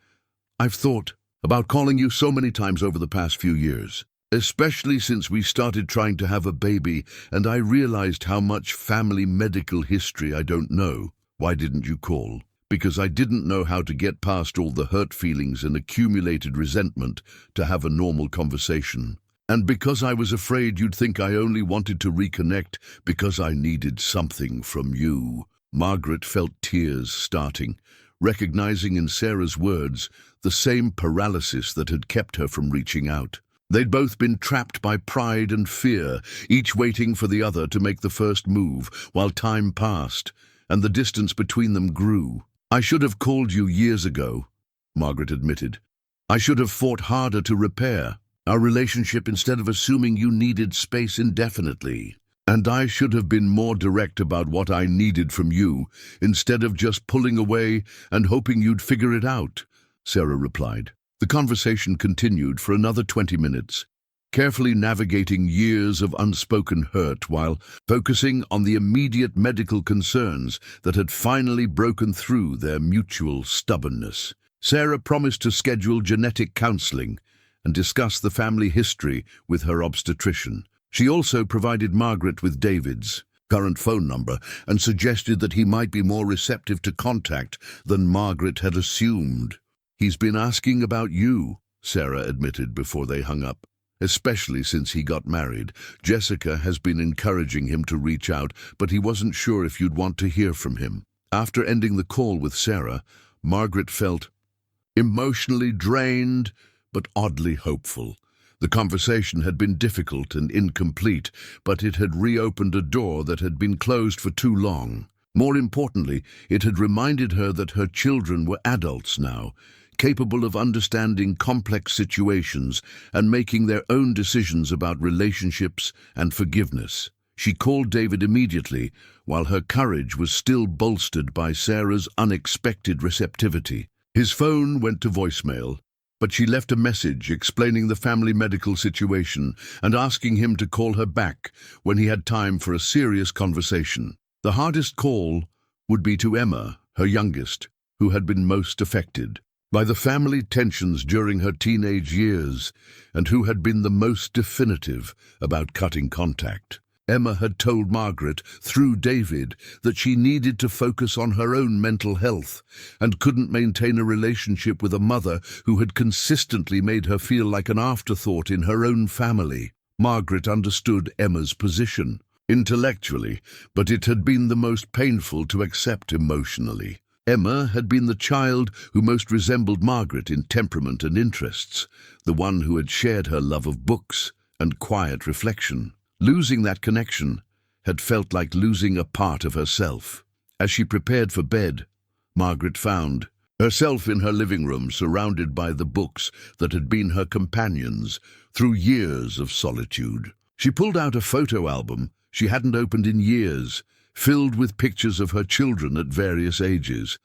I've thought about calling you so many times over the past few years, especially since we started trying to have a baby, and I realized how much family medical history I don't know." "Why didn't you call?" "Because I didn't know how to get past all the hurt feelings and accumulated resentment to have a normal conversation. And because I was afraid you'd think I only wanted to reconnect because I needed something from you." Margaret felt tears starting, recognizing in Sarah's words the same paralysis that had kept her from reaching out. They'd both been trapped by pride and fear, each waiting for the other to make the first move, while time passed, and the distance between them grew. "I should have called you years ago," Margaret admitted. "I should have fought harder to repair our relationship instead of assuming you needed space indefinitely. And I should have been more direct about what I needed from you, instead of just pulling away and hoping you'd figure it out," Sarah replied. The conversation continued for another 20 minutes, carefully navigating years of unspoken hurt while focusing on the immediate medical concerns that had finally broken through their mutual stubbornness. Sarah promised to schedule genetic counseling and discuss the family history with her obstetrician. She also provided Margaret with David's current phone number and suggested that he might be more receptive to contact than Margaret had assumed. "He's been asking about you," Sarah admitted before they hung up. "Especially since he got married. Jessica has been encouraging him to reach out, but he wasn't sure if you'd want to hear from him." After ending the call with Sarah, Margaret felt emotionally drained, but oddly hopeful. The conversation had been difficult and incomplete, but it had reopened a door that had been closed for too long. More importantly, it had reminded her that her children were adults now, capable of understanding complex situations and making their own decisions about relationships and forgiveness. She called David immediately, while her courage was still bolstered by Sarah's unexpected receptivity. His phone went to voicemail, but she left a message explaining the family medical situation and asking him to call her back when he had time for a serious conversation. The hardest call would be to Emma, her youngest, who had been most affected by the family tensions during her teenage years, and who had been the most definitive about cutting contact. Emma had told Margaret, through David, that she needed to focus on her own mental health and couldn't maintain a relationship with a mother who had consistently made her feel like an afterthought in her own family. Margaret understood Emma's position intellectually, but it had been the most painful to accept emotionally. Emma had been the child who most resembled Margaret in temperament and interests, the one who had shared her love of books and quiet reflection. Losing that connection had felt like losing a part of herself. As she prepared for bed, Margaret found herself in her living room, surrounded by the books that had been her companions through years of solitude. She pulled out a photo album she hadn't opened in years, filled with pictures of her children at various ages: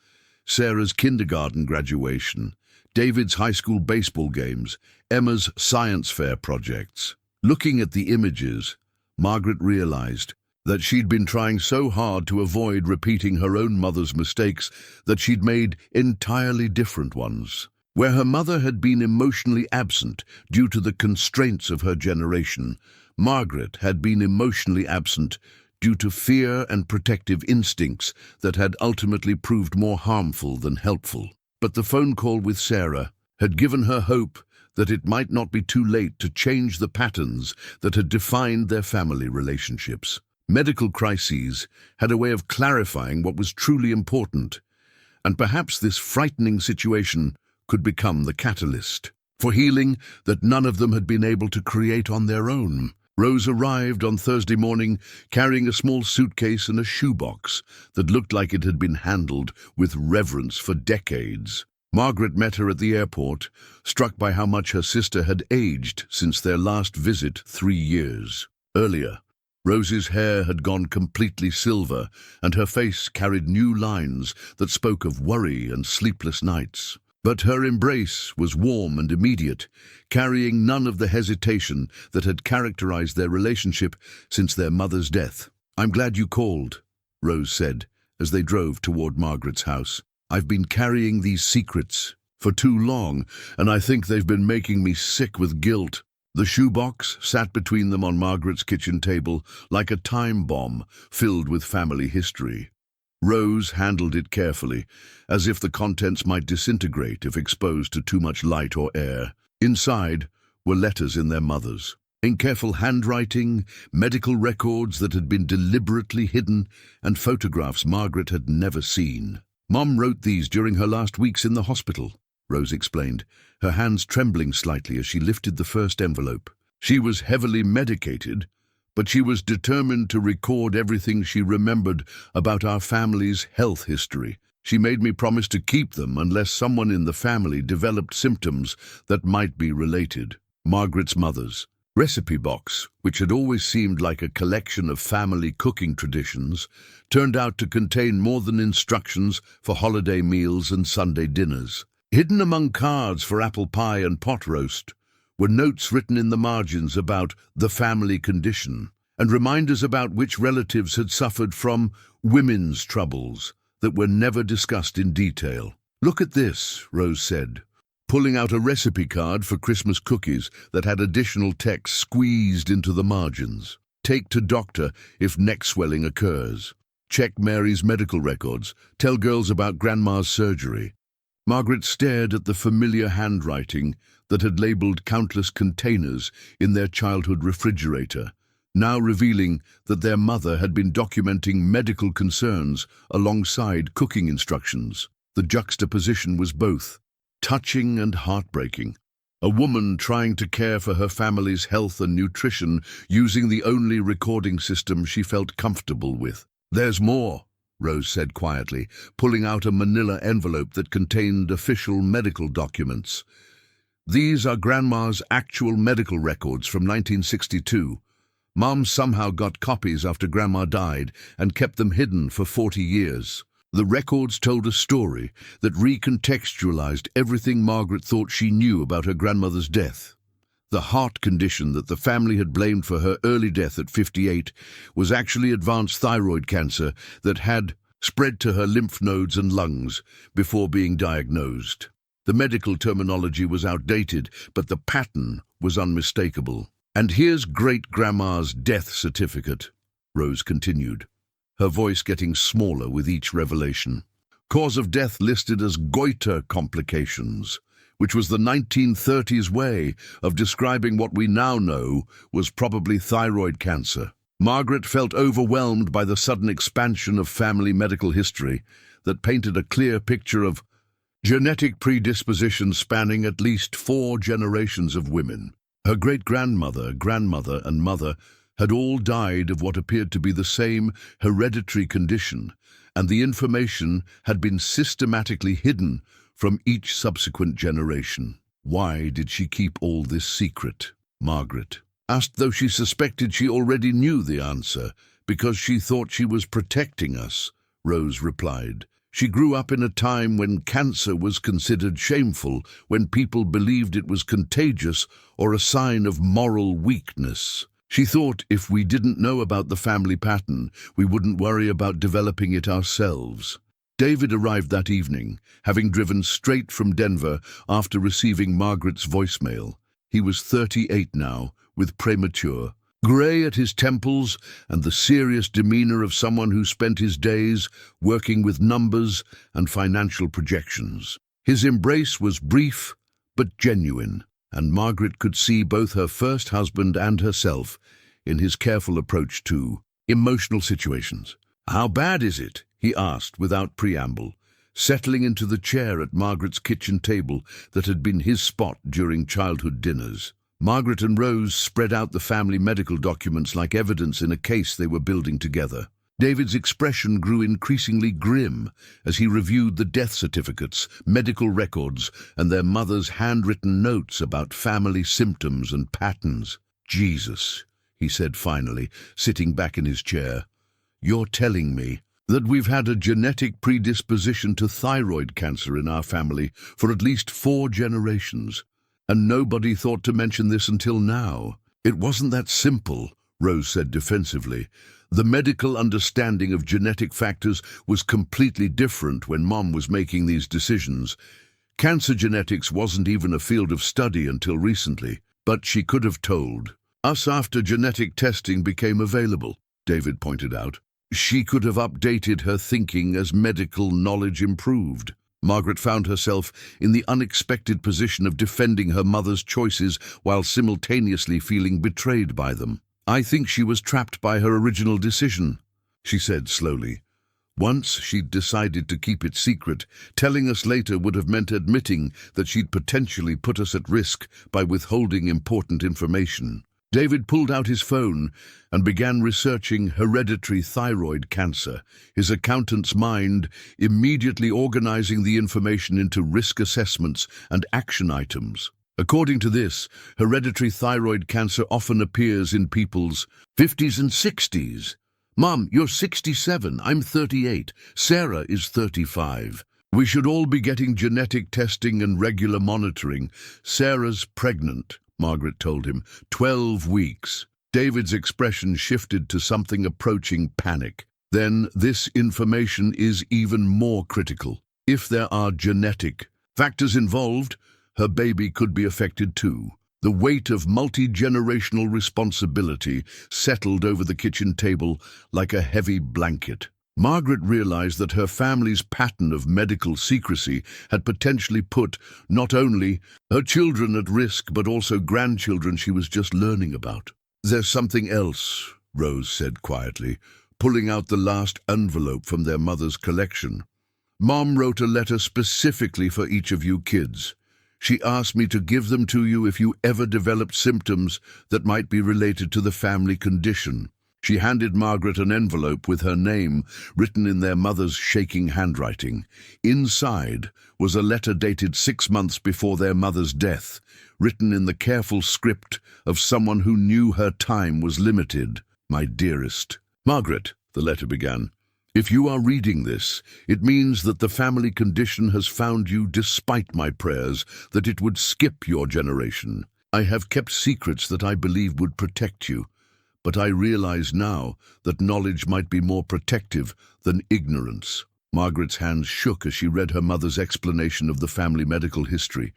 Sarah's kindergarten graduation, David's high school baseball games, Emma's science fair projects. Looking at the images, Margaret realized that she'd been trying so hard to avoid repeating her own mother's mistakes that she'd made entirely different ones. Where her mother had been emotionally absent due to the constraints of her generation, Margaret had been emotionally absent due to fear and protective instincts that had ultimately proved more harmful than helpful. But the phone call with Sarah had given her hope that it might not be too late to change the patterns that had defined their family relationships. Medical crises had a way of clarifying what was truly important, and perhaps this frightening situation could become the catalyst for healing that none of them had been able to create on their own. Rose arrived on Thursday morning carrying a small suitcase and a shoebox that looked like it had been handled with reverence for decades. Margaret met her at the airport, struck by how much her sister had aged since their last visit 3 years earlier. Rose's hair had gone completely silver, and her face carried new lines that spoke of worry and sleepless nights. But her embrace was warm and immediate, carrying none of the hesitation that had characterized their relationship since their mother's death. "I'm glad you called," Rose said, as they drove toward Margaret's house. "I've been carrying these secrets for too long, and I think they've been making me sick with guilt." The shoebox sat between them on Margaret's kitchen table like a time bomb filled with family history. Rose handled it carefully, as if the contents might disintegrate if exposed to too much light or air. Inside were letters in their mothers, in careful handwriting, medical records that had been deliberately hidden, and photographs Margaret had never seen. "Mom wrote these during her last weeks in the hospital," Rose explained, her hands trembling slightly as she lifted the first envelope. She was heavily medicated, but she was determined to record everything she remembered about our family's health history. She made me promise to keep them unless someone in the family developed symptoms that might be related. Margaret's mother's recipe box, which had always seemed like a collection of family cooking traditions, turned out to contain more than instructions for holiday meals and Sunday dinners. Hidden among cards for apple pie and pot roast were notes written in the margins about the family condition, and reminders about which relatives had suffered from women's troubles that were never discussed in detail. "Look at this," Rose said, pulling out a recipe card for Christmas cookies that had additional text squeezed into the margins. "Take to doctor if neck swelling occurs. Check Mary's medical records. Tell girls about Grandma's surgery." Margaret stared at the familiar handwriting that had labeled countless containers in their childhood refrigerator, now revealing that their mother had been documenting medical concerns alongside cooking instructions. The juxtaposition was both touching and heartbreaking. A woman trying to care for her family's health and nutrition using the only recording system she felt comfortable with. "There's more," Rose said quietly, pulling out a manila envelope that contained official medical documents. "These are Grandma's actual medical records from 1962. Mom somehow got copies after Grandma died and kept them hidden for 40 years. The records told a story that recontextualized everything Margaret thought she knew about her grandmother's death. The heart condition that the family had blamed for her early death at 58 was actually advanced thyroid cancer that had spread to her lymph nodes and lungs before being diagnosed. The medical terminology was outdated, but the pattern was unmistakable. "And here's great-grandma's death certificate," Rose continued, her voice getting smaller with each revelation. "Cause of death listed as goiter complications, which was the 1930s way of describing what we now know was probably thyroid cancer." Margaret felt overwhelmed by the sudden expansion of family medical history that painted a clear picture of genetic predisposition spanning at least 4 generations of women. Her great-grandmother, grandmother, and mother had all died of what appeared to be the same hereditary condition, and the information had been systematically hidden from each subsequent generation. Why did she keep all this secret? Margaret asked, though she suspected she already knew the answer. "Because she thought she was protecting us," Rose replied. "She grew up in a time when cancer was considered shameful, when people believed it was contagious or a sign of moral weakness. She thought if we didn't know about the family pattern, we wouldn't worry about developing it ourselves." David arrived that evening, having driven straight from Denver after receiving Margaret's voicemail. He was 38 now, with premature, grey at his temples and the serious demeanor of someone who spent his days working with numbers and financial projections. His embrace was brief but genuine, and Margaret could see both her first husband and herself in his careful approach to emotional situations. "How bad is it?" he asked without preamble, settling into the chair at Margaret's kitchen table that had been his spot during childhood dinners. Margaret and Rose spread out the family medical documents like evidence in a case they were building together. David's expression grew increasingly grim as he reviewed the death certificates, medical records, and their mother's handwritten notes about family symptoms and patterns. "Jesus," he said finally, sitting back in his chair, "you're telling me that we've had a genetic predisposition to thyroid cancer in our family for at least 4 generations, and nobody thought to mention this until now." "It wasn't that simple," Rose said defensively. "The medical understanding of genetic factors was completely different when Mom was making these decisions. Cancer genetics wasn't even a field of study until recently, but she could have told us after genetic testing became available," David pointed out. "She could have updated her thinking as medical knowledge improved." Margaret found herself in the unexpected position of defending her mother's choices while simultaneously feeling betrayed by them. "I think she was trapped by her original decision," she said slowly. "Once she'd decided to keep it secret, telling us later would have meant admitting that she'd potentially put us at risk by withholding important information." David pulled out his phone and began researching hereditary thyroid cancer, his accountant's mind immediately organizing the information into risk assessments and action items. According to this, hereditary thyroid cancer often appears in people's 50s and 60s. "Mom, you're 67, I'm 38, Sarah is 35. We should all be getting genetic testing and regular monitoring. Sarah's pregnant," Margaret told him, 12 weeks. David's expression shifted to something approaching panic. "Then this information is even more critical. If there are genetic factors involved, her baby could be affected too." The weight of multi-generational responsibility settled over the kitchen table like a heavy blanket. Margaret realized that her family's pattern of medical secrecy had potentially put not only her children at risk but also grandchildren she was just learning about. "There's something else," Rose said quietly, pulling out the last envelope from their mother's collection. "Mom wrote a letter specifically for each of you kids. She asked me to give them to you if you ever developed symptoms that might be related to the family condition." She handed Margaret an envelope with her name written in their mother's shaking handwriting. Inside was a letter dated 6 months before their mother's death, written in the careful script of someone who knew her time was limited. "My dearest Margaret," the letter began, "if you are reading this, it means that the family condition has found you despite my prayers that it would skip your generation. I have kept secrets that I believe would protect you, but I realize now that knowledge might be more protective than ignorance." Margaret's hands shook as she read her mother's explanation of the family medical history,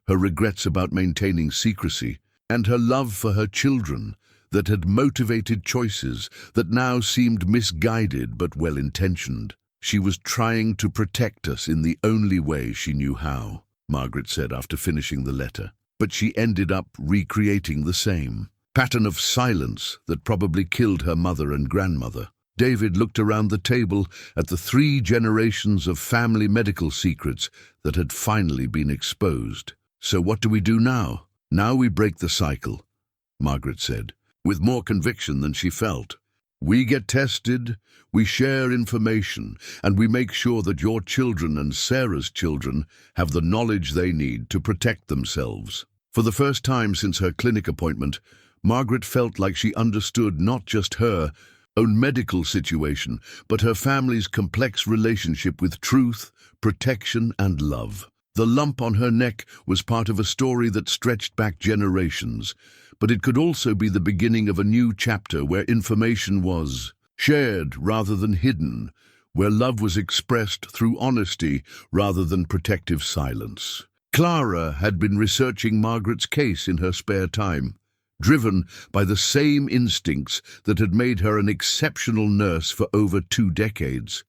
her regrets about maintaining secrecy, and her love for her children that had motivated choices that now seemed misguided but well-intentioned. "She was trying to protect us in the only way she knew how," Margaret said after finishing the letter. "But she ended up recreating the same pattern of silence that probably killed her mother and grandmother." David looked around the table at the 3 generations of family medical secrets that had finally been exposed. "So what do we do now?" "Now we break the cycle," Margaret said, with more conviction than she felt. "We get tested, we share information, and we make sure that your children and Sarah's children have the knowledge they need to protect themselves." For the first time since her clinic appointment, Margaret felt like she understood not just her own medical situation, but her family's complex relationship with truth, protection, and love. The lump on her neck was part of a story that stretched back generations, but it could also be the beginning of a new chapter where information was shared rather than hidden, where love was expressed through honesty rather than protective silence. Clara had been researching Margaret's case in her spare time, driven by the same instincts that had made her an exceptional nurse for over 2 decades.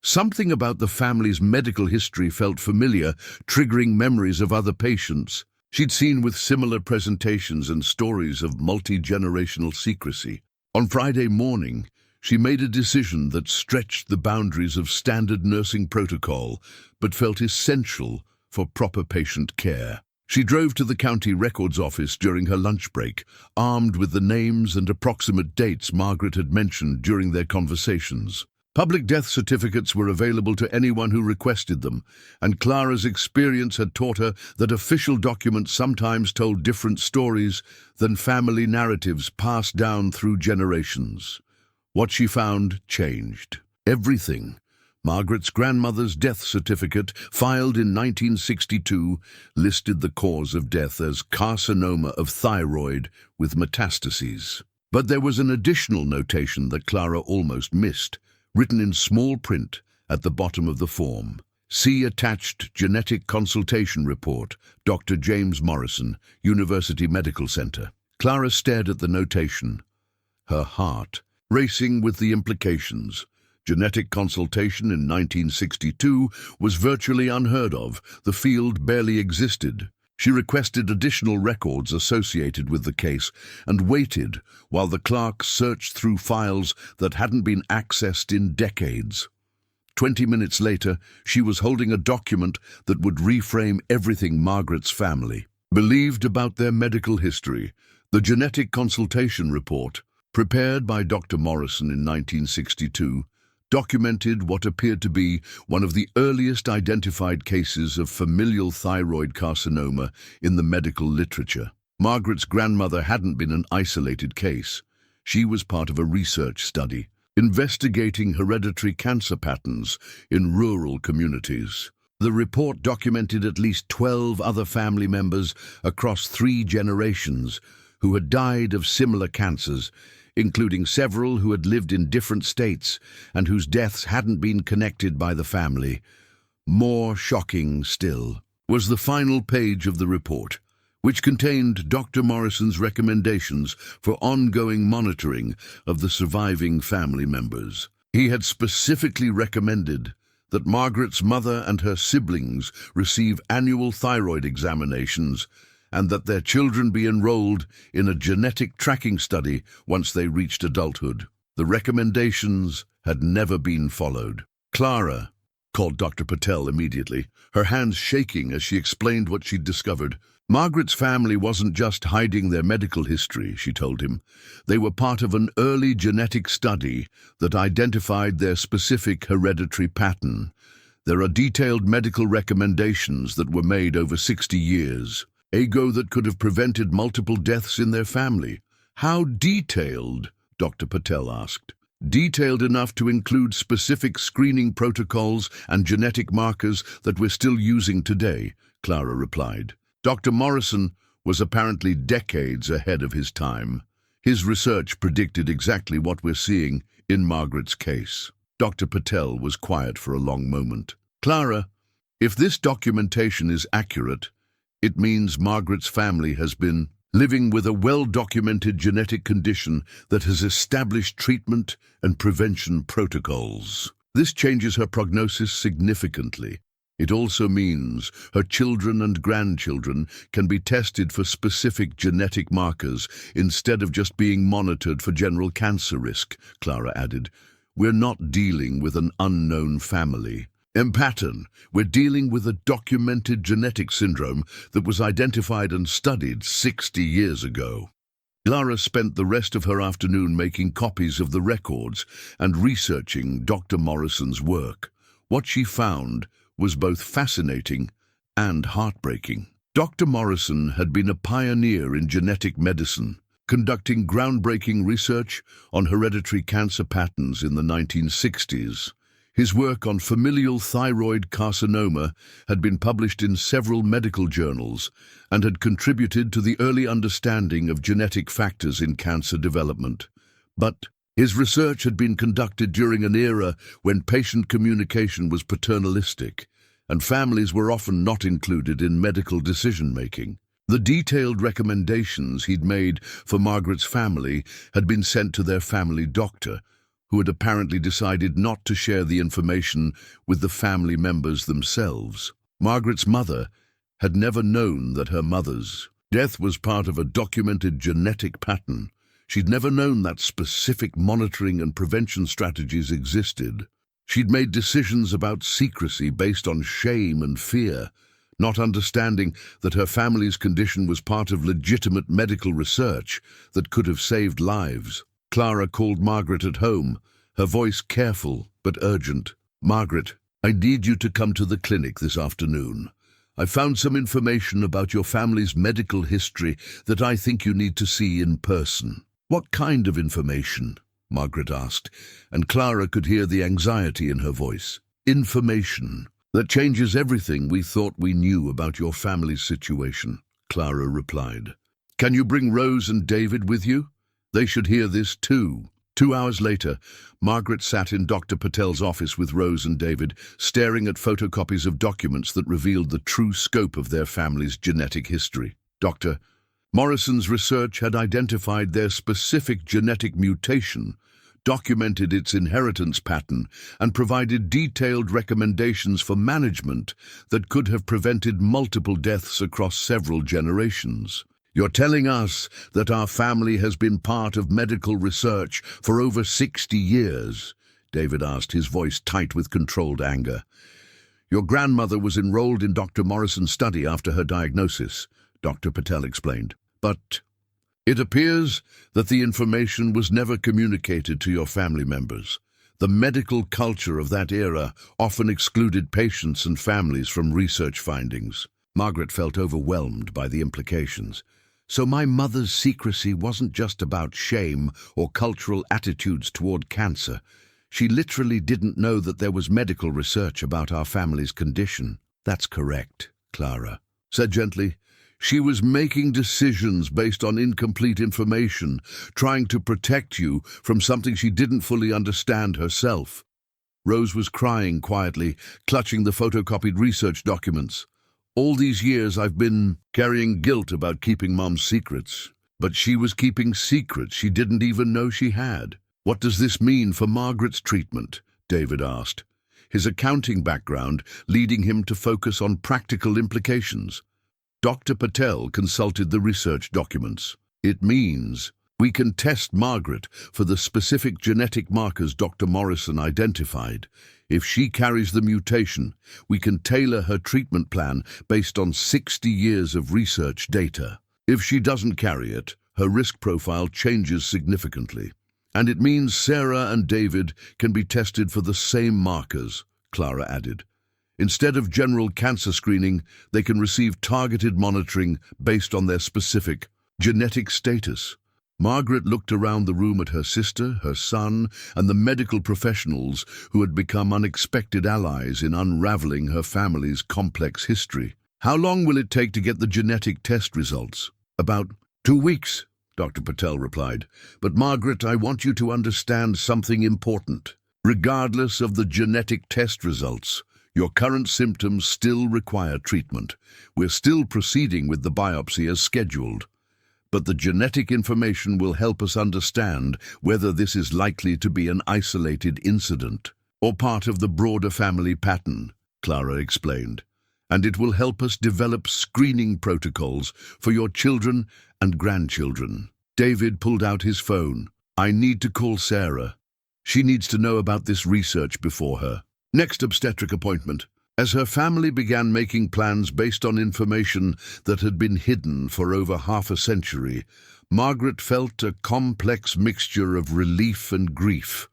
Something about the family's medical history felt familiar, triggering memories of other patients she'd seen with similar presentations and stories of multi-generational secrecy. On Friday morning, she made a decision that stretched the boundaries of standard nursing protocol, but felt essential for proper patient care. She drove to the county records office during her lunch break, armed with the names and approximate dates Margaret had mentioned during their conversations. Public death certificates were available to anyone who requested them, and Clara's experience had taught her that official documents sometimes told different stories than family narratives passed down through generations. What she found changed everything. Margaret's grandmother's death certificate, filed in 1962, listed the cause of death as carcinoma of thyroid with metastases. But there was an additional notation that Clara almost missed, written in small print at the bottom of the form. See attached genetic consultation report, Dr. James Morrison, University Medical Center. Clara stared at the notation, her heart racing with the implications. Genetic consultation in 1962 was virtually unheard of. The field barely existed. She requested additional records associated with the case and waited while the clerk searched through files that hadn't been accessed in decades. 20 minutes later, she was holding a document that would reframe everything Margaret's family believed about their medical history. The genetic consultation report, prepared by Dr. Morrison in 1962, documented what appeared to be one of the earliest identified cases of familial thyroid carcinoma in the medical literature. Margaret's grandmother hadn't been an isolated case. She was part of a research study investigating hereditary cancer patterns in rural communities. The report documented at least 12 other family members across 3 generations who had died of similar cancers, including several who had lived in different states and whose deaths hadn't been connected by the family. More shocking still was the final page of the report, which contained Dr. Morrison's recommendations for ongoing monitoring of the surviving family members. He had specifically recommended that Margaret's mother and her siblings receive annual thyroid examinations and that their children be enrolled in a genetic tracking study once they reached adulthood. The recommendations had never been followed. Clara called Dr. Patel immediately, her hands shaking as she explained what she'd discovered. Margaret's family wasn't just hiding their medical history, she told him. They were part of an early genetic study that identified their specific hereditary pattern. There are detailed medical recommendations that were made over 60 years. That could have prevented multiple deaths in their family. How detailed? Dr. Patel asked. Detailed enough to include specific screening protocols and genetic markers that we're still using today, Clara replied. Dr. Morrison was apparently decades ahead of his time. His research predicted exactly what we're seeing in Margaret's case. Dr. Patel was quiet for a long moment. Clara, if this documentation is accurate, it means Margaret's family has been living with a well-documented genetic condition that has established treatment and prevention protocols. This changes her prognosis significantly. It also means her children and grandchildren can be tested for specific genetic markers instead of just being monitored for general cancer risk, Clara added. We're not dealing with an unknown family. In pattern, we're dealing with a documented genetic syndrome that was identified and studied 60 years ago. Clara spent the rest of her afternoon making copies of the records and researching Dr. Morrison's work. What she found was both fascinating and heartbreaking. Dr. Morrison had been a pioneer in genetic medicine, conducting groundbreaking research on hereditary cancer patterns in the 1960s. His work on familial thyroid carcinoma had been published in several medical journals and had contributed to the early understanding of genetic factors in cancer development. But his research had been conducted during an era when patient communication was paternalistic, and families were often not included in medical decision-making. The detailed recommendations he'd made for Margaret's family had been sent to their family doctor, who had apparently decided not to share the information with the family members themselves. Margaret's mother had never known that her mother's death was part of a documented genetic pattern. She'd never known that specific monitoring and prevention strategies existed. She'd made decisions about secrecy based on shame and fear, not understanding that her family's condition was part of legitimate medical research that could have saved lives. Clara called Margaret at home, her voice careful but urgent. "Margaret, I need you to come to the clinic this afternoon. I found some information about your family's medical history that I think you need to see in person." "What kind of information?" Margaret asked, and Clara could hear the anxiety in her voice. "Information that changes everything we thought we knew about your family's situation," Clara replied. "Can you bring Rose and David with you? They should hear this too." 2 hours later, Margaret sat in Dr. Patel's office with Rose and David, staring at photocopies of documents that revealed the true scope of their family's genetic history. Dr. Morrison's research had identified their specific genetic mutation, documented its inheritance pattern, and provided detailed recommendations for management that could have prevented multiple deaths across several generations. "You're telling us that our family has been part of medical research for over 60 years?" David asked, his voice tight with controlled anger. "Your grandmother was enrolled in Dr. Morrison's study after her diagnosis," Dr. Patel explained. "But it appears that the information was never communicated to your family members. The medical culture of that era often excluded patients and families from research findings." Margaret felt overwhelmed by the implications. So my mother's secrecy wasn't just about shame or cultural attitudes toward cancer. She literally didn't know that there was medical research about our family's condition. "That's correct," Clara said gently. "She was making decisions based on incomplete information, trying to protect you from something she didn't fully understand herself." Rose was crying quietly, clutching the photocopied research documents. "All these years I've been carrying guilt about keeping Mom's secrets. But she was keeping secrets she didn't even know she had." "What does this mean for Margaret's treatment?" David asked, his accounting background leading him to focus on practical implications. Dr. Patel consulted the research documents. "It means we can test Margaret for the specific genetic markers Dr. Morrison identified. If she carries the mutation, we can tailor her treatment plan based on 60 years of research data. If she doesn't carry it, her risk profile changes significantly. And it means Sarah and David can be tested for the same markers," Clara added. "Instead of general cancer screening, they can receive targeted monitoring based on their specific genetic status." Margaret looked around the room at her sister, her son, and the medical professionals who had become unexpected allies in unraveling her family's complex history. "How long will it take to get the genetic test results?" "About 2 weeks," Dr. Patel replied. "But Margaret, I want you to understand something important. Regardless of the genetic test results, your current symptoms still require treatment. We're still proceeding with the biopsy as scheduled. But the genetic information will help us understand whether this is likely to be an isolated incident or part of the broader family pattern," Clara explained. "And it will help us develop screening protocols for your children and grandchildren." David pulled out his phone. "I need to call Sarah. She needs to know about this research before her next obstetric appointment." As her family began making plans based on information that had been hidden for over half a century, Margaret felt a complex mixture of relief and grief.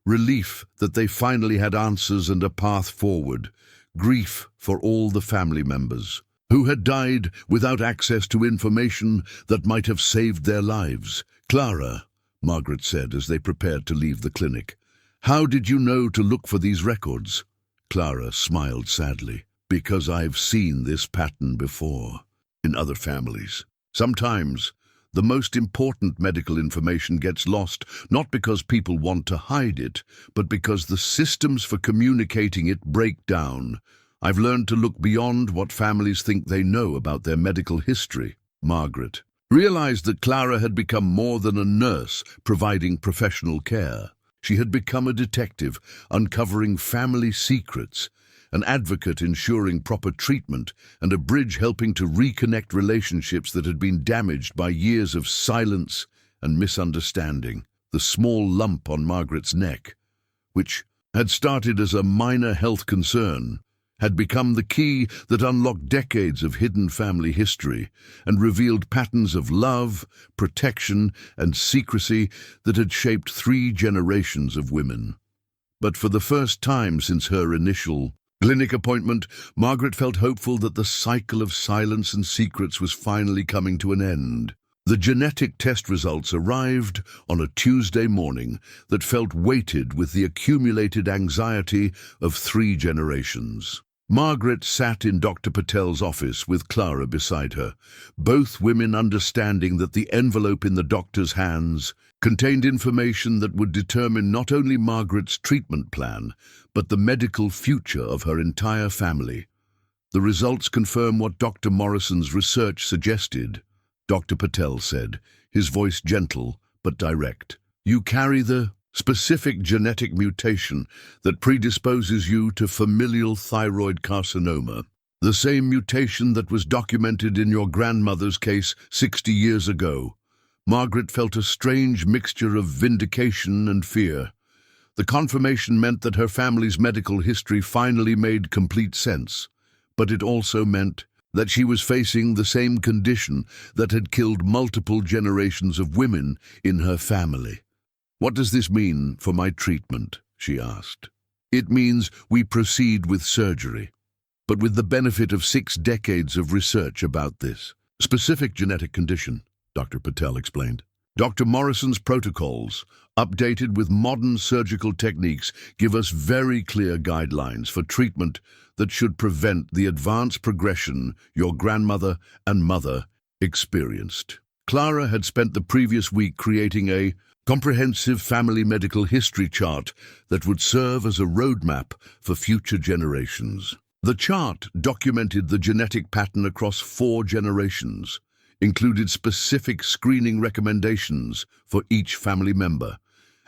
Relief that they finally had answers and a path forward. Grief for all the family members who had died without access to information that might have saved their lives. "Clara," Margaret said as they prepared to leave the clinic, "how did you know to look for these records?" Clara smiled sadly. "Because I've seen this pattern before, in other families. Sometimes the most important medical information gets lost, not because people want to hide it, but because the systems for communicating it break down. I've learned to look beyond what families think they know about their medical history." Margaret realized that Clara had become more than a nurse providing professional care. She had become a detective, uncovering family secrets, an advocate ensuring proper treatment, and a bridge helping to reconnect relationships that had been damaged by years of silence and misunderstanding. The small lump on Margaret's neck, which had started as a minor health concern, had become the key that unlocked decades of hidden family history and revealed patterns of love, protection, and secrecy that had shaped 3 generations of women. But for the first time since her initial clinic appointment, Margaret felt hopeful that the cycle of silence and secrets was finally coming to an end. The genetic test results arrived on a Tuesday morning that felt weighted with the accumulated anxiety of 3 generations. Margaret sat in Dr. Patel's office with Clara beside her, both women understanding that the envelope in the doctor's hands contained information that would determine not only Margaret's treatment plan, but the medical future of her entire family. The results confirm what Dr. Morrison's research suggested, Dr. Patel said, his voice gentle but direct. You carry the specific genetic mutation that predisposes you to familial thyroid carcinoma, the same mutation that was documented in your grandmother's case 60 years ago. Margaret felt a strange mixture of vindication and fear. The confirmation meant that her family's medical history finally made complete sense, but it also meant that she was facing the same condition that had killed multiple generations of women in her family. What does this mean for my treatment? She asked. It means we proceed with surgery, but with the benefit of 6 decades of research about this specific genetic condition, Dr. Patel explained. Dr. Morrison's protocols, updated with modern surgical techniques, give us very clear guidelines for treatment that should prevent the advanced progression your grandmother and mother experienced. Clara had spent the previous week creating a comprehensive family medical history chart that would serve as a roadmap for future generations. The chart documented the genetic pattern across 4 generations, included specific screening recommendations for each family member,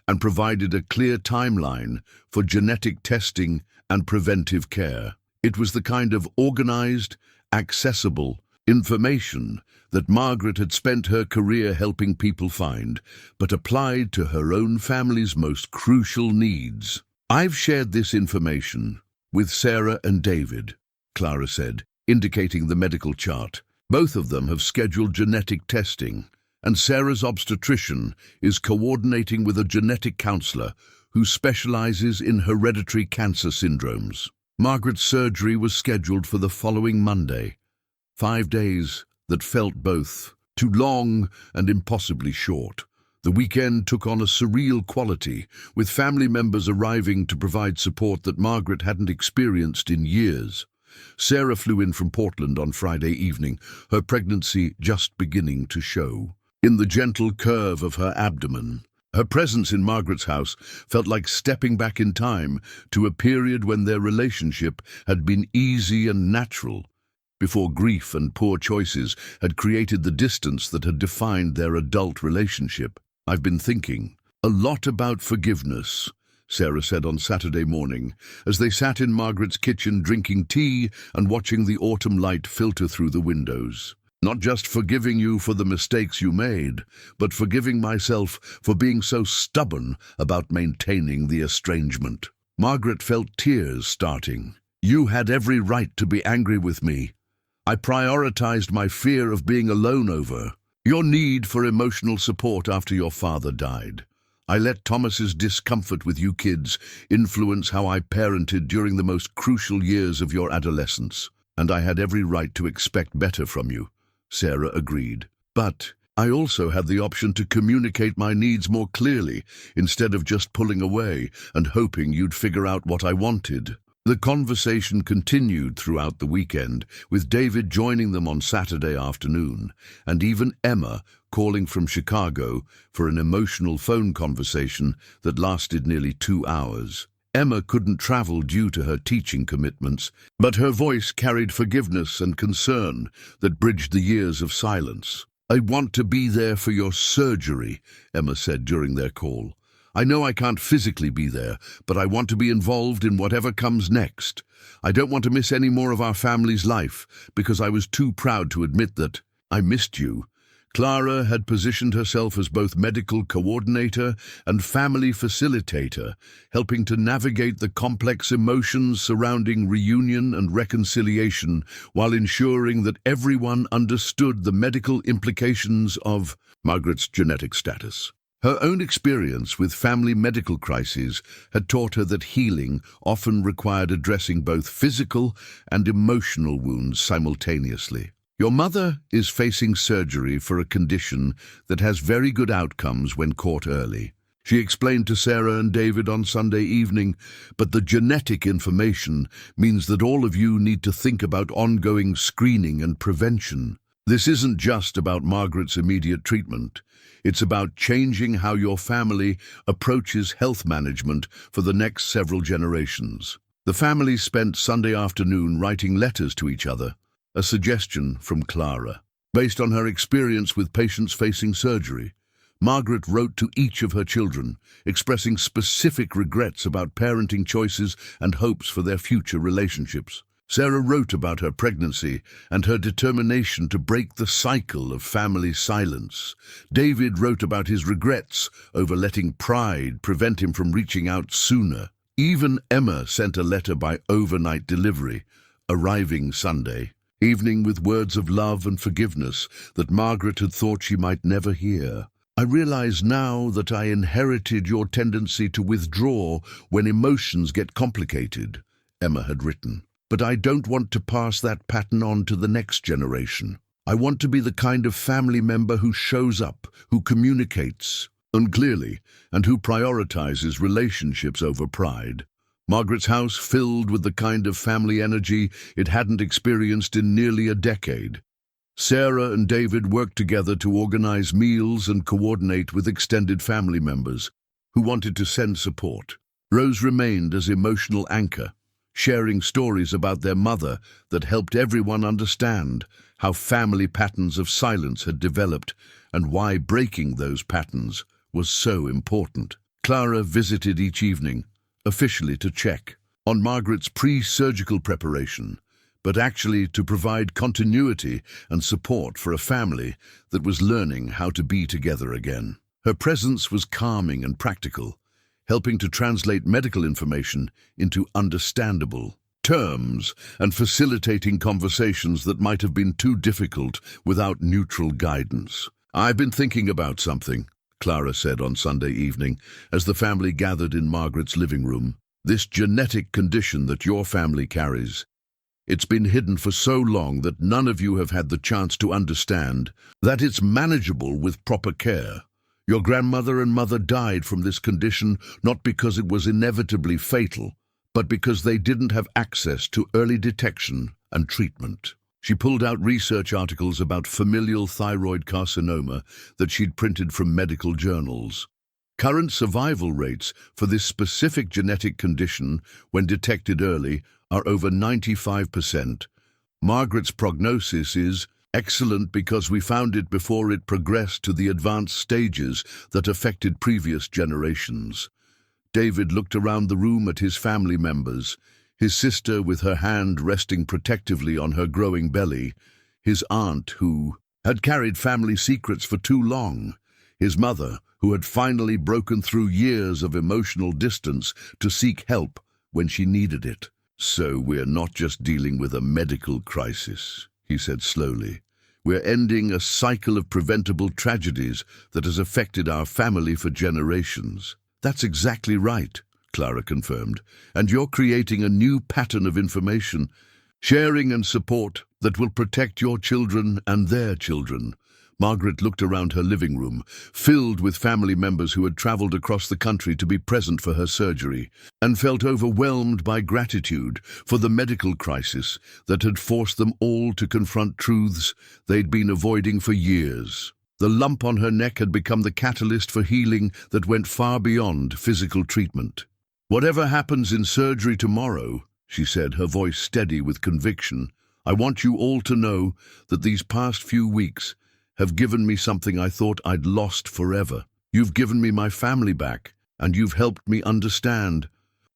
and provided a clear timeline for genetic testing and preventive care. It was the kind of organized, accessible information that Margaret had spent her career helping people find, but applied to her own family's most crucial needs. I've shared this information with Sarah and David, Clara said, indicating the medical chart. Both of them have scheduled genetic testing, and Sarah's obstetrician is coordinating with a genetic counselor who specializes in hereditary cancer syndromes. Margaret's surgery was scheduled for the following Monday, 5 days that felt both too long and impossibly short. The weekend took on a surreal quality, with family members arriving to provide support that Margaret hadn't experienced in years. Sarah flew in from Portland on Friday evening, her pregnancy just beginning to show. In the gentle curve of her abdomen, her presence in Margaret's house felt like stepping back in time to a period when their relationship had been easy and natural, before grief and poor choices had created the distance that had defined their adult relationship. I've been thinking a lot about forgiveness, Sarah said on Saturday morning, as they sat in Margaret's kitchen drinking tea and watching the autumn light filter through the windows. Not just forgiving you for the mistakes you made, but forgiving myself for being so stubborn about maintaining the estrangement. Margaret felt tears starting. You had every right to be angry with me. I prioritized my fear of being alone over your need for emotional support after your father died. I let Thomas's discomfort with you kids influence how I parented during the most crucial years of your adolescence, and I had every right to expect better from you, Sarah agreed. But I also had the option to communicate my needs more clearly instead of just pulling away and hoping you'd figure out what I wanted. The conversation continued throughout the weekend, with David joining them on Saturday afternoon, and even Emma calling from Chicago for an emotional phone conversation that lasted nearly 2 hours. Emma couldn't travel due to her teaching commitments, but her voice carried forgiveness and concern that bridged the years of silence. I want to be there for your surgery, Emma said during their call. I know I can't physically be there, but I want to be involved in whatever comes next. I don't want to miss any more of our family's life, because I was too proud to admit that I missed you. Clara had positioned herself as both medical coordinator and family facilitator, helping to navigate the complex emotions surrounding reunion and reconciliation while ensuring that everyone understood the medical implications of Margaret's genetic status. Her own experience with family medical crises had taught her that healing often required addressing both physical and emotional wounds simultaneously. Your mother is facing surgery for a condition that has very good outcomes when caught early, she explained to Sarah and David on Sunday evening, but the genetic information means that all of you need to think about ongoing screening and prevention. This isn't just about Margaret's immediate treatment. It's about changing how your family approaches health management for the next several generations. The family spent Sunday afternoon writing letters to each other, a suggestion from Clara. Based on her experience with patients facing surgery, Margaret wrote to each of her children, expressing specific regrets about parenting choices and hopes for their future relationships. Sarah wrote about her pregnancy and her determination to break the cycle of family silence. David wrote about his regrets over letting pride prevent him from reaching out sooner. Even Emma sent a letter by overnight delivery, arriving Sunday evening with words of love and forgiveness that Margaret had thought she might never hear. I realize now that I inherited your tendency to withdraw when emotions get complicated, Emma had written. But I don't want to pass that pattern on to the next generation. I want to be the kind of family member who shows up, who communicates, and clearly, and who prioritizes relationships over pride. Margaret's house filled with the kind of family energy it hadn't experienced in nearly a decade. Sarah and David worked together to organize meals and coordinate with extended family members who wanted to send support. Rose remained as emotional anchor, sharing stories about their mother that helped everyone understand how family patterns of silence had developed and why breaking those patterns was so important. Clara visited each evening, officially to check on Margaret's pre-surgical preparation, but actually to provide continuity and support for a family that was learning how to be together again. Her presence was calming and practical, helping to translate medical information into understandable terms and facilitating conversations that might have been too difficult without neutral guidance. "I've been thinking about something," Clara said on Sunday evening as the family gathered in Margaret's living room. "This genetic condition that your family carries, it's been hidden for so long that none of you have had the chance to understand that it's manageable with proper care. Your grandmother and mother died from this condition not because it was inevitably fatal, but because they didn't have access to early detection and treatment." She pulled out research articles about familial thyroid carcinoma that she'd printed from medical journals. Current survival rates for this specific genetic condition, when detected early, are over 95%. Margaret's prognosis is excellent because we found it before it progressed to the advanced stages that affected previous generations. David looked around the room at his family members, his sister with her hand resting protectively on her growing belly, his aunt who had carried family secrets for too long, his mother who had finally broken through years of emotional distance to seek help when she needed it. "So we're not just dealing with a medical crisis," he said slowly. "We're ending a cycle of preventable tragedies that has affected our family for generations." "That's exactly right," Clara confirmed, "and you're creating a new pattern of information, sharing and support that will protect your children and their children." Margaret looked around her living room, filled with family members who had traveled across the country to be present for her surgery, and felt overwhelmed by gratitude for the medical crisis that had forced them all to confront truths they'd been avoiding for years. The lump on her neck had become the catalyst for healing that went far beyond physical treatment. "Whatever happens in surgery tomorrow," she said, her voice steady with conviction, "I want you all to know that these past few weeks have given me something I thought I'd lost forever. You've given me my family back, and you've helped me understand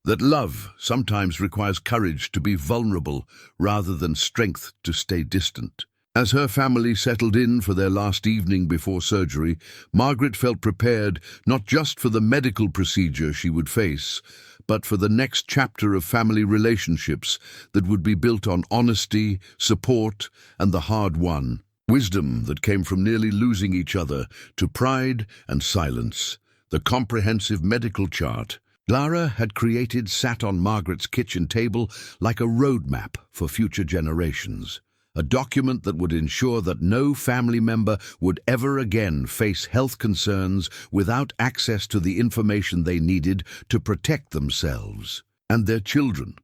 that love sometimes requires courage to be vulnerable rather than strength to stay distant." As her family settled in for their last evening before surgery, Margaret felt prepared not just for the medical procedure she would face, but for the next chapter of family relationships that would be built on honesty, support, and the hard-won wisdom that came from nearly losing each other to pride and silence. The comprehensive medical chart Clara had created sat on Margaret's kitchen table like a roadmap for future generations. A document that would ensure that no family member would ever again face health concerns without access to the information they needed to protect themselves and their children.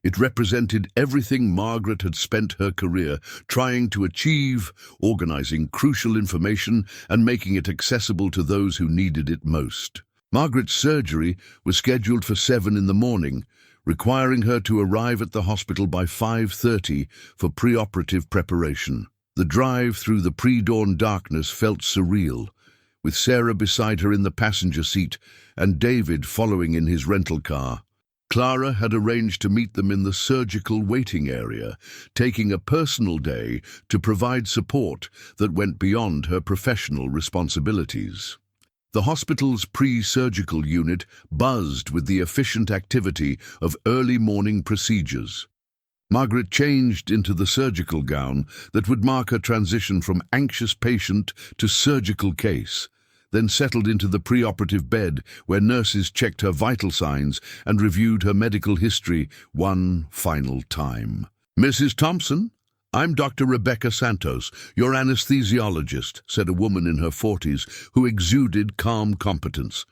It represented everything Margaret had spent her career trying to achieve, organizing crucial information and making it accessible to those who needed it most. Margaret's surgery was scheduled for 7 in the morning, requiring her to arrive at the hospital by 5:30 for preoperative preparation. The drive through the pre-dawn darkness felt surreal, with Sarah beside her in the passenger seat and David following in his rental car. Clara had arranged to meet them in the surgical waiting area, taking a personal day to provide support that went beyond her professional responsibilities. The hospital's pre-surgical unit buzzed with the efficient activity of early morning procedures. Margaret changed into the surgical gown that would mark her transition from anxious patient to surgical case, then settled into the preoperative bed where nurses checked her vital signs and reviewed her medical history one final time. "Mrs. Thompson, I'm Dr. Rebecca Santos, your anesthesiologist," said a woman in her 40s who exuded calm competence.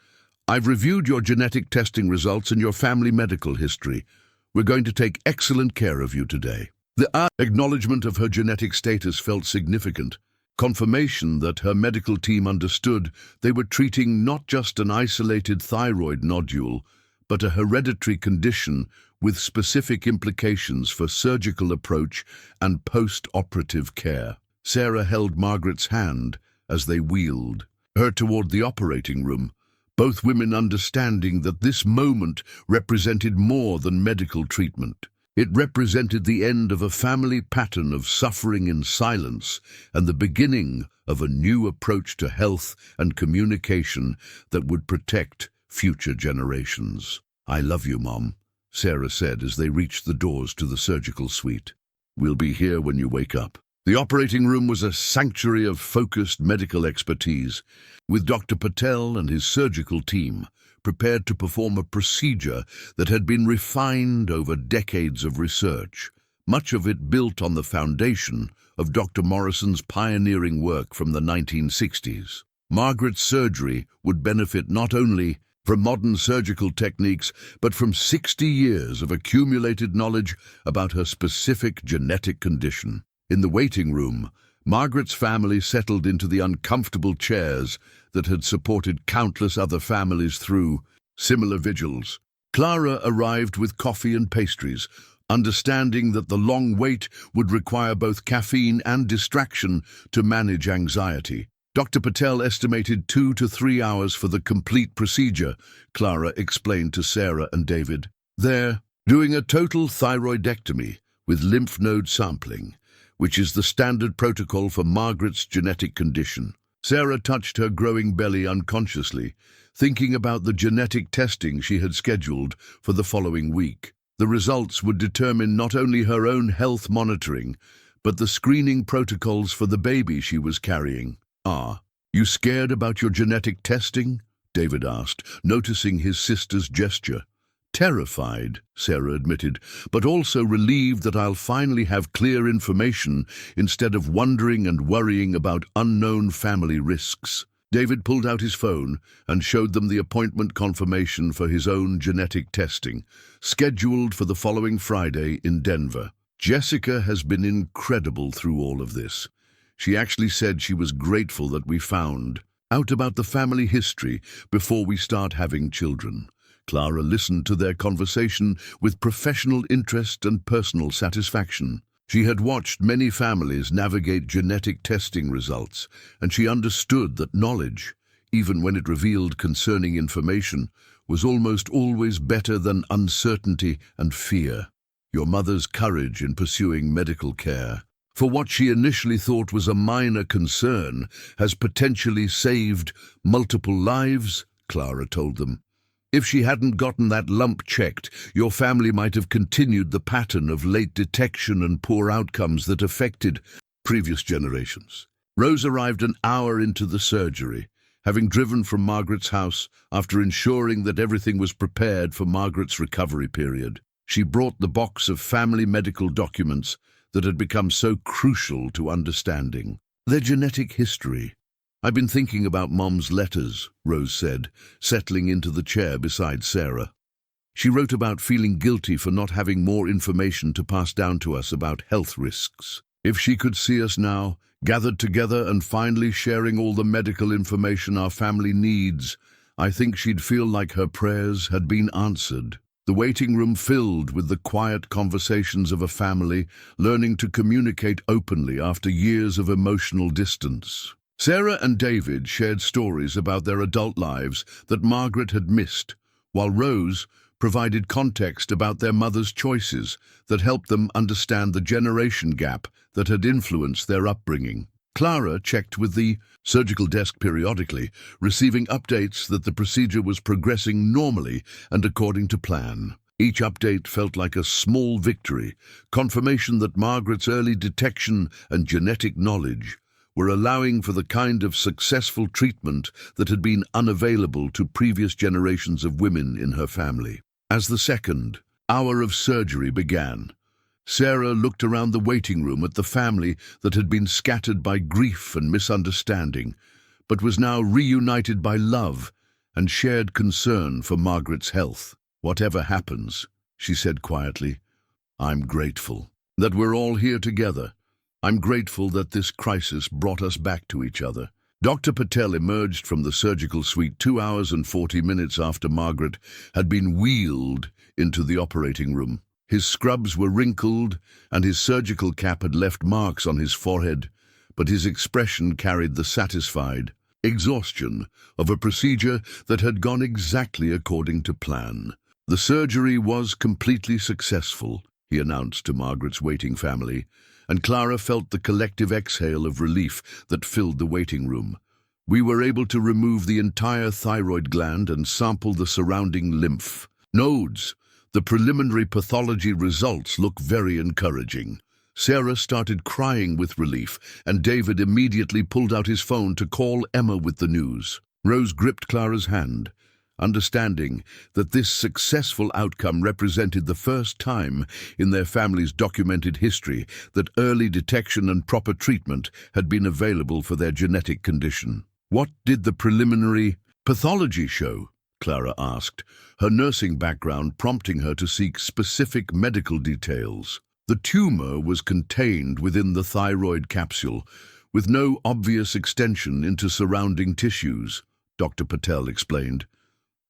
"I've reviewed your genetic testing results and your family medical history. We're going to take excellent care of you today." The acknowledgement of her genetic status felt significant. Confirmation that her medical team understood they were treating not just an isolated thyroid nodule, but a hereditary condition with specific implications for surgical approach and post-operative care. Sarah held Margaret's hand as they wheeled her toward the operating room, both women understanding that this moment represented more than medical treatment. It represented the end of a family pattern of suffering in silence and the beginning of a new approach to health and communication that would protect future generations. "I love you, Mom," Sarah said as they reached the doors to the surgical suite. "We'll be here when you wake up." The operating room was a sanctuary of focused medical expertise, with Dr. Patel and his surgical team prepared to perform a procedure that had been refined over decades of research, much of it built on the foundation of Dr. Morrison's pioneering work from the 1960s. Margaret's surgery would benefit not only from modern surgical techniques, but from 60 years of accumulated knowledge about her specific genetic condition. In the waiting room, Margaret's family settled into the uncomfortable chairs that had supported countless other families through similar vigils. Clara arrived with coffee and pastries, understanding that the long wait would require both caffeine and distraction to manage anxiety. Dr. Patel estimated 2 to 3 hours for the complete procedure, Clara explained to Sarah and David. "They're doing a total thyroidectomy with lymph node sampling, which is the standard protocol for Margaret's genetic condition." Sarah touched her growing belly unconsciously, thinking about the genetic testing she had scheduled for the following week. The results would determine not only her own health monitoring, but the screening protocols for the baby she was carrying. "Ah, you scared about your genetic testing?" David asked, noticing his sister's gesture. "Terrified," Sarah admitted, "but also relieved that I'll finally have clear information instead of wondering and worrying about unknown family risks." David pulled out his phone and showed them the appointment confirmation for his own genetic testing, scheduled for the following Friday in Denver. "Jessica has been incredible through all of this. She actually said she was grateful that we found out about the family history before we start having children." Clara listened to their conversation with professional interest and personal satisfaction. She had watched many families navigate genetic testing results, and she understood that knowledge, even when it revealed concerning information, was almost always better than uncertainty and fear. "Your mother's courage in pursuing medical care for what she initially thought was a minor concern has potentially saved multiple lives, Clara told them. If she hadn't gotten that lump checked, your family might have continued the pattern of late detection and poor outcomes that affected previous generations. Rose arrived an hour into the surgery, having driven from Margaret's house after ensuring that everything was prepared for Margaret's recovery period. She brought the box of family medical documents that had become so crucial to understanding their genetic history. "I've been thinking about Mom's letters," Rose said, settling into the chair beside Sarah. "She wrote about feeling guilty for not having more information to pass down to us about health risks. If she could see us now, gathered together and finally sharing all the medical information our family needs, I think she'd feel like her prayers had been answered." The waiting room filled with the quiet conversations of a family learning to communicate openly after years of emotional distance. Sarah and David shared stories about their adult lives that Margaret had missed, while Rose provided context about their mother's choices that helped them understand the generation gap that had influenced their upbringing. Clara checked with the surgical desk periodically, receiving updates that the procedure was progressing normally and according to plan. Each update felt like a small victory, confirmation that Margaret's early detection and genetic knowledge were allowing for the kind of successful treatment that had been unavailable to previous generations of women in her family. As the second hour of surgery began, Sarah looked around the waiting room at the family that had been scattered by grief and misunderstanding, but was now reunited by love and shared concern for Margaret's health. "Whatever happens," she said quietly, "I'm grateful that we're all here together. I'm grateful that this crisis brought us back to each other." Dr. Patel emerged from the surgical suite 2 hours and 40 minutes after Margaret had been wheeled into the operating room. His scrubs were wrinkled and his surgical cap had left marks on his forehead, but his expression carried the satisfied exhaustion of a procedure that had gone exactly according to plan. "The surgery was completely successful," he announced to Margaret's waiting family, and Clara felt the collective exhale of relief that filled the waiting room. "We were able to remove the entire thyroid gland and sample the surrounding lymph nodes. The preliminary pathology results look very encouraging." Sarah started crying with relief, and David immediately pulled out his phone to call Emma with the news. Rose gripped Clara's hand, understanding that this successful outcome represented the first time in their family's documented history that early detection and proper treatment had been available for their genetic condition. "What did the preliminary pathology show?" Clara asked, her nursing background prompting her to seek specific medical details. "The tumor was contained within the thyroid capsule, with no obvious extension into surrounding tissues," Dr. Patel explained.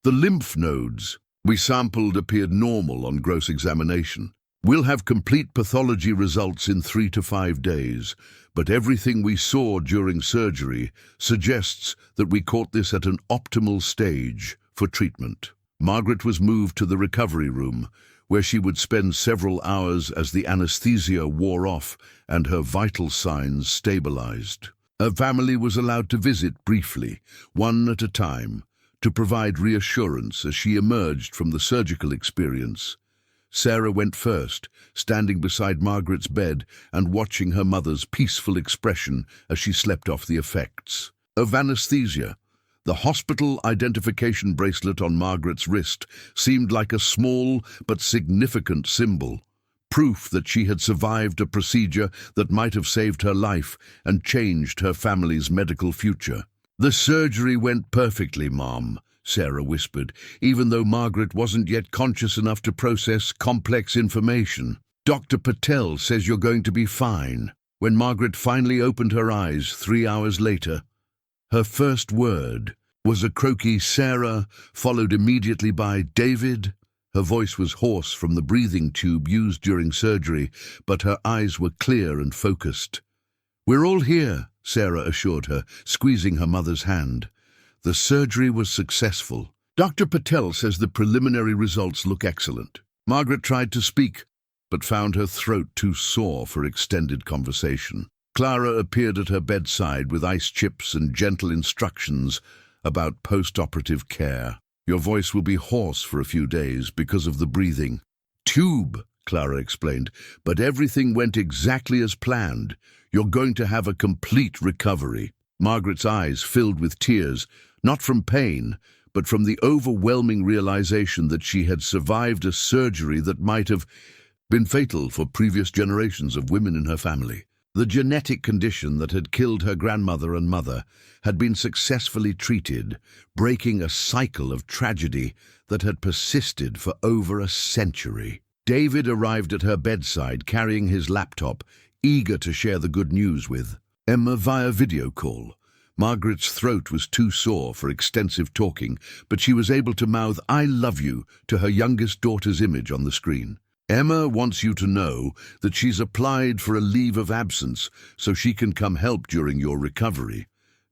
"The lymph nodes we sampled appeared normal on gross examination. We'll have complete pathology results in 3 to 5 days, but everything we saw during surgery suggests that we caught this at an optimal stage for treatment." Margaret was moved to the recovery room, where she would spend several hours as the anesthesia wore off and her vital signs stabilized. Her family was allowed to visit briefly, one at a time, to provide reassurance as she emerged from the surgical experience. Sarah went first, standing beside Margaret's bed and watching her mother's peaceful expression as she slept off the effects of anesthesia. The hospital identification bracelet on Margaret's wrist seemed like a small but significant symbol, proof that she had survived a procedure that might have saved her life and changed her family's medical future. "The surgery went perfectly, Mom," Sarah whispered, even though Margaret wasn't yet conscious enough to process complex information. "Dr. Patel says you're going to be fine." When Margaret finally opened her eyes 3 hours later, her first word was a croaky "Sarah," followed immediately by "David." Her voice was hoarse from the breathing tube used during surgery, but her eyes were clear and focused. "We're all here," Sarah assured her, squeezing her mother's hand. "The surgery was successful. Dr. Patel says the preliminary results look excellent." Margaret tried to speak, but found her throat too sore for extended conversation. Clara appeared at her bedside with ice chips and gentle instructions about post-operative care. Your voice will be hoarse for a few days because of the breathing. Tube, Clara explained, but everything went exactly as planned. You're going to have a complete recovery. Margaret's eyes filled with tears, not from pain, but from the overwhelming realization that she had survived a surgery that might have been fatal for previous generations of women in her family. The genetic condition that had killed her grandmother and mother had been successfully treated, breaking a cycle of tragedy that had persisted for over a century. David arrived at her bedside carrying his laptop, eager to share the good news with Emma via video call. Margaret's throat was too sore for extensive talking, but she was able to mouth "I love you" to her youngest daughter's image on the screen. Emma wants you to know that she's applied for a leave of absence so she can come help during your recovery,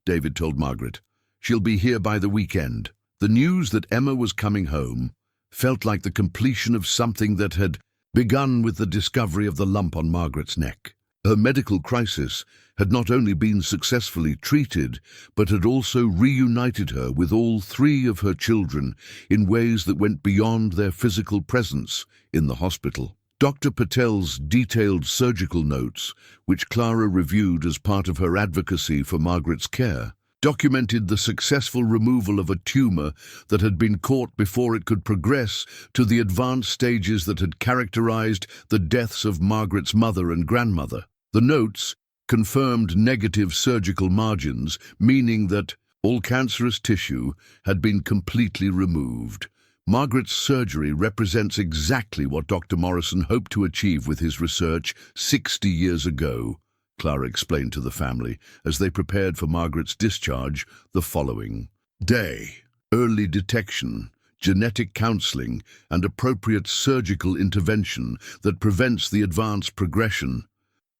David told Margaret. She'll be here by the weekend. The news that Emma was coming home felt like the completion of something that had begun with the discovery of the lump on Margaret's neck. Her medical crisis had not only been successfully treated, but had also reunited her with all three of her children in ways that went beyond their physical presence in the hospital. Dr. Patel's detailed surgical notes, which Clara reviewed as part of her advocacy for Margaret's care, documented the successful removal of a tumor that had been caught before it could progress to the advanced stages that had characterized the deaths of Margaret's mother and grandmother. The notes confirmed negative surgical margins, meaning that all cancerous tissue had been completely removed. Margaret's surgery represents exactly what Dr. Morrison hoped to achieve with his research 60 years ago, Clara explained to the family as they prepared for Margaret's discharge the following day. Early detection, genetic counseling, and appropriate surgical intervention that prevents the advanced progression.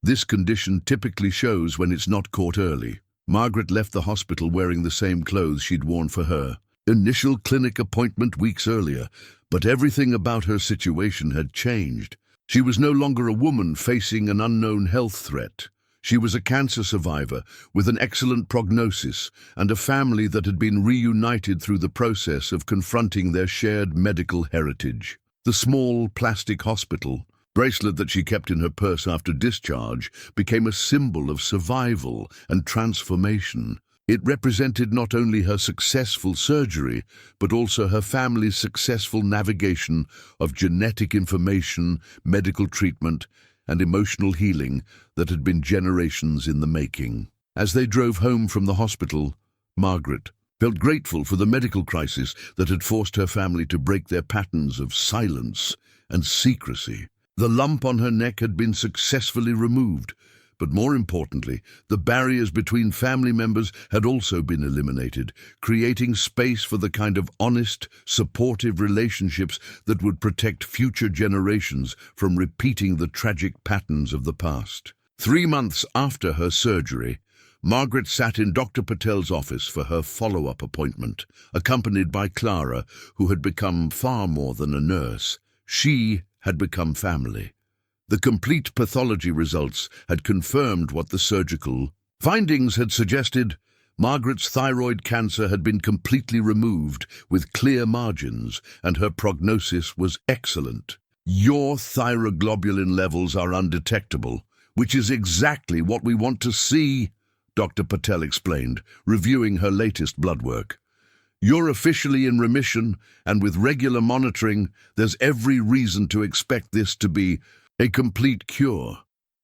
This condition typically shows when it's not caught early. Margaret left the hospital wearing the same clothes she'd worn for her initial clinic appointment weeks earlier, but everything about her situation had changed. She was no longer a woman facing an unknown health threat. She was a cancer survivor with an excellent prognosis and a family that had been reunited through the process of confronting their shared medical heritage. The small plastic hospital bracelet that she kept in her purse after discharge became a symbol of survival and transformation. It represented not only her successful surgery, but also her family's successful navigation of genetic information, medical treatment, and emotional healing that had been generations in the making. As they drove home from the hospital, Margaret felt grateful for the medical crisis that had forced her family to break their patterns of silence and secrecy. The lump on her neck had been successfully removed, but more importantly, the barriers between family members had also been eliminated, creating space for the kind of honest, supportive relationships that would protect future generations from repeating the tragic patterns of the past. 3 months after her surgery, Margaret sat in Dr. Patel's office for her follow-up appointment, accompanied by Clara, who had become far more than a nurse. She had become family. The complete pathology results had confirmed what the surgical findings had suggested. Margaret's thyroid cancer had been completely removed with clear margins, and her prognosis was excellent. Your thyroglobulin levels are undetectable, which is exactly what we want to see, Dr. Patel explained, reviewing her latest blood work. You're officially in remission, and with regular monitoring, there's every reason to expect this to be a complete cure.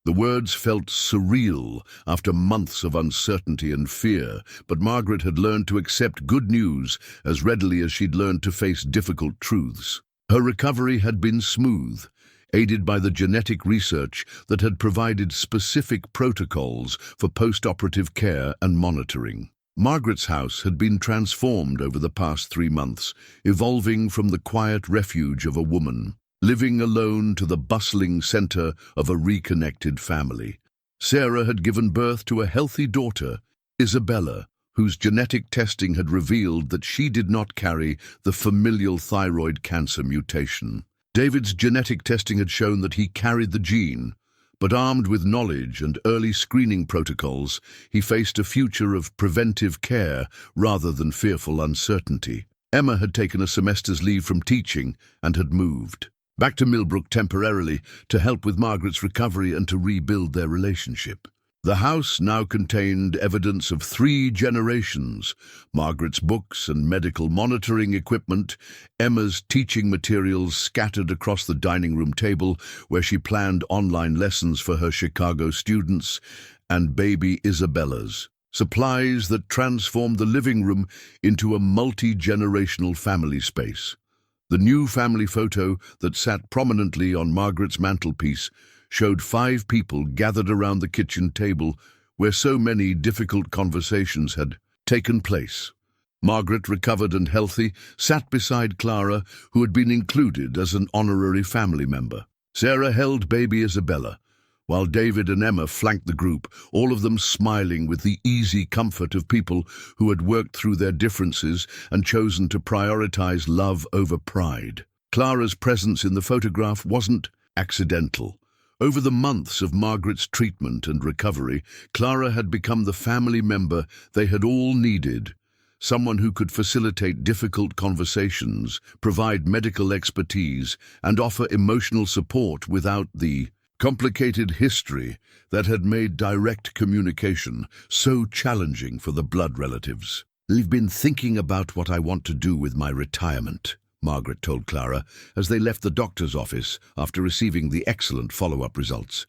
The words felt surreal after months of uncertainty and fear, but Margaret had learned to accept good news as readily as she'd learned to face difficult truths. Her recovery had been smooth, aided by the genetic research that had provided specific protocols for post-operative care and monitoring. Margaret's house had been transformed over the past 3 months, evolving from the quiet refuge of a woman living alone to the bustling center of a reconnected family. Sarah had given birth to a healthy daughter, Isabella, whose genetic testing had revealed that she did not carry the familial thyroid cancer mutation. David's genetic testing had shown that he carried the gene, but armed with knowledge and early screening protocols, he faced a future of preventive care rather than fearful uncertainty. Emma had taken a semester's leave from teaching and had moved back to Millbrook temporarily to help with Margaret's recovery and to rebuild their relationship. The house now contained evidence of 3 generations: Margaret's books and medical monitoring equipment, Emma's teaching materials scattered across the dining room table where she planned online lessons for her Chicago students, and baby Isabella's supplies that transformed the living room into a multi-generational family space. The new family photo that sat prominently on Margaret's mantelpiece showed 5 people gathered around the kitchen table where so many difficult conversations had taken place. Margaret, recovered and healthy, sat beside Clara, who had been included as an honorary family member. Sarah held baby Isabella, while David and Emma flanked the group, all of them smiling with the easy comfort of people who had worked through their differences and chosen to prioritize love over pride. Clara's presence in the photograph wasn't accidental. Over the months of Margaret's treatment and recovery, Clara had become the family member they had all needed, someone who could facilitate difficult conversations, provide medical expertise, and offer emotional support without the complicated history that had made direct communication so challenging for the blood relatives. "I've been thinking about what I want to do with my retirement," Margaret told Clara as they left the doctor's office after receiving the excellent follow-up results.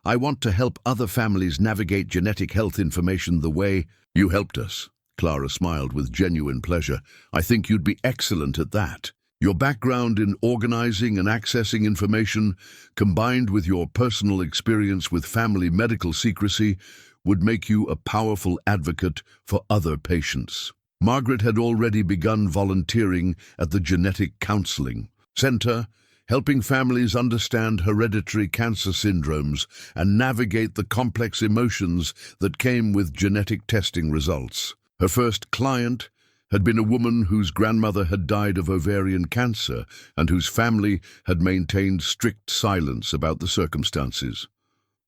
"I want to help other families navigate genetic health information the way you helped us." Clara smiled with genuine pleasure. "I think you'd be excellent at that. Your background in organizing and accessing information, combined with your personal experience with family medical secrecy, would make you a powerful advocate for other patients." Margaret had already begun volunteering at the Genetic Counseling Center, helping families understand hereditary cancer syndromes and navigate the complex emotions that came with genetic testing results. Her first client had been a woman whose grandmother had died of ovarian cancer and whose family had maintained strict silence about the circumstances.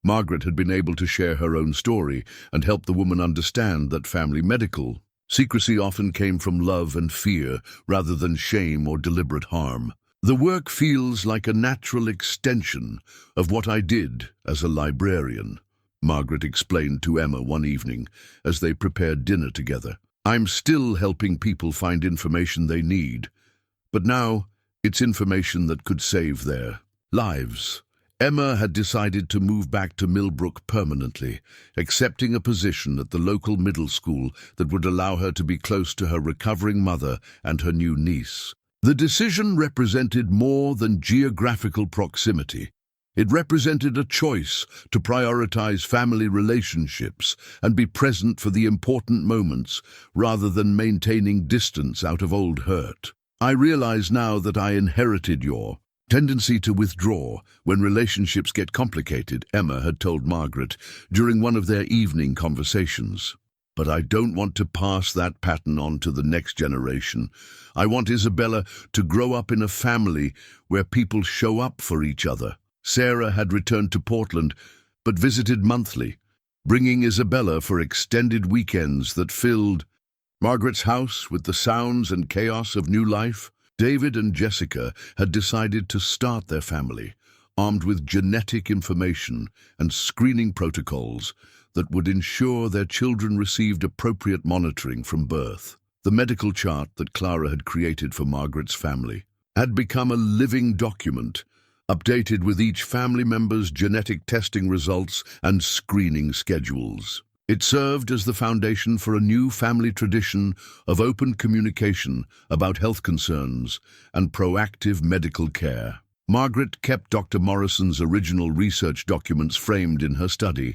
Margaret had been able to share her own story and help the woman understand that family medical secrecy often came from love and fear rather than shame or deliberate harm. "The work feels like a natural extension of what I did as a librarian," Margaret explained to Emma one evening as they prepared dinner together. "I'm still helping people find information they need, but now it's information that could save their lives." Emma had decided to move back to Millbrook permanently, accepting a position at the local middle school that would allow her to be close to her recovering mother and her new niece. The decision represented more than geographical proximity. It represented a choice to prioritize family relationships and be present for the important moments rather than maintaining distance out of old hurt. "I realize now that I inherited your tendency to withdraw when relationships get complicated," Emma had told Margaret during one of their evening conversations. "But I don't want to pass that pattern on to the next generation. I want Isabella to grow up in a family where people show up for each other." Sarah had returned to Portland, but visited monthly, bringing Isabella for extended weekends that filled Margaret's house with the sounds and chaos of new life. David and Jessica had decided to start their family, armed with genetic information and screening protocols that would ensure their children received appropriate monitoring from birth. The medical chart that Clara had created for Margaret's family had become a living document, updated with each family member's genetic testing results and screening schedules. It served as the foundation for a new family tradition of open communication about health concerns and proactive medical care. Margaret kept Dr. Morrison's original research documents framed in her study,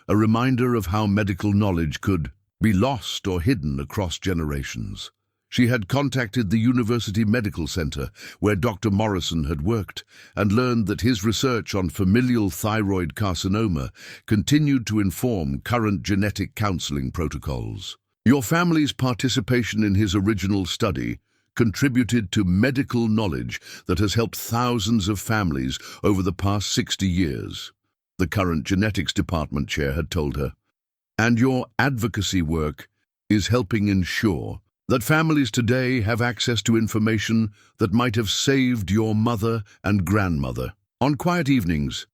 a reminder of how medical knowledge could be lost or hidden across generations. She had contacted the University Medical Center, where Dr. Morrison had worked, and learned that his research on familial thyroid carcinoma continued to inform current genetic counseling protocols. "Your family's participation in his original study contributed to medical knowledge that has helped thousands of families over the past 60 years, the current genetics department chair had told her. And your advocacy work is helping ensure that families today have access to information that might have saved your mother and grandmother. On quiet evenings,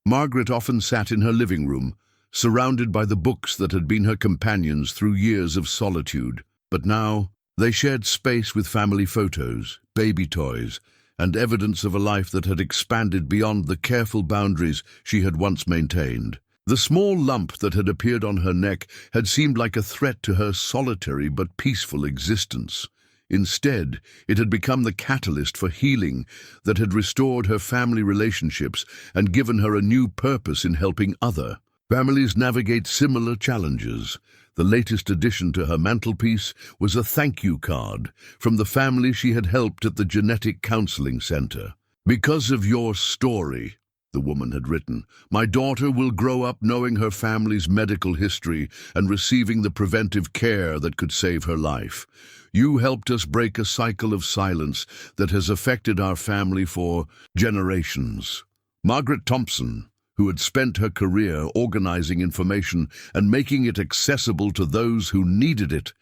Margaret often sat in her living room, surrounded by the books that had been her companions through years of solitude. But now, they shared space with family photos, baby toys, and evidence of a life that had expanded beyond the careful boundaries she had once maintained. The small lump that had appeared on her neck had seemed like a threat to her solitary but peaceful existence. Instead, it had become the catalyst for healing that had restored her family relationships and given her a new purpose in helping other families navigate similar challenges. The latest addition to her mantelpiece was a thank you card from the family she had helped at the Genetic Counseling Center. "Because of your story," the woman had written, "my daughter will grow up knowing her family's medical history and receiving the preventive care that could save her life. You helped us break a cycle of silence that has affected our family for generations." Margaret Thompson, who had spent her career organizing information and making it accessible to those who needed it,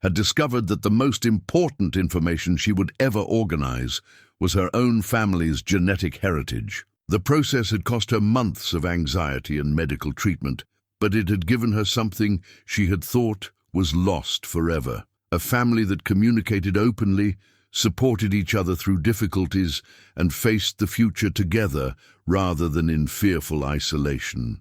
had discovered that the most important information she would ever organize was her own family's genetic heritage. The process had cost her months of anxiety and medical treatment, but it had given her something she had thought was lost forever. A family that communicated openly, supported each other through difficulties, and faced the future together rather than in fearful isolation.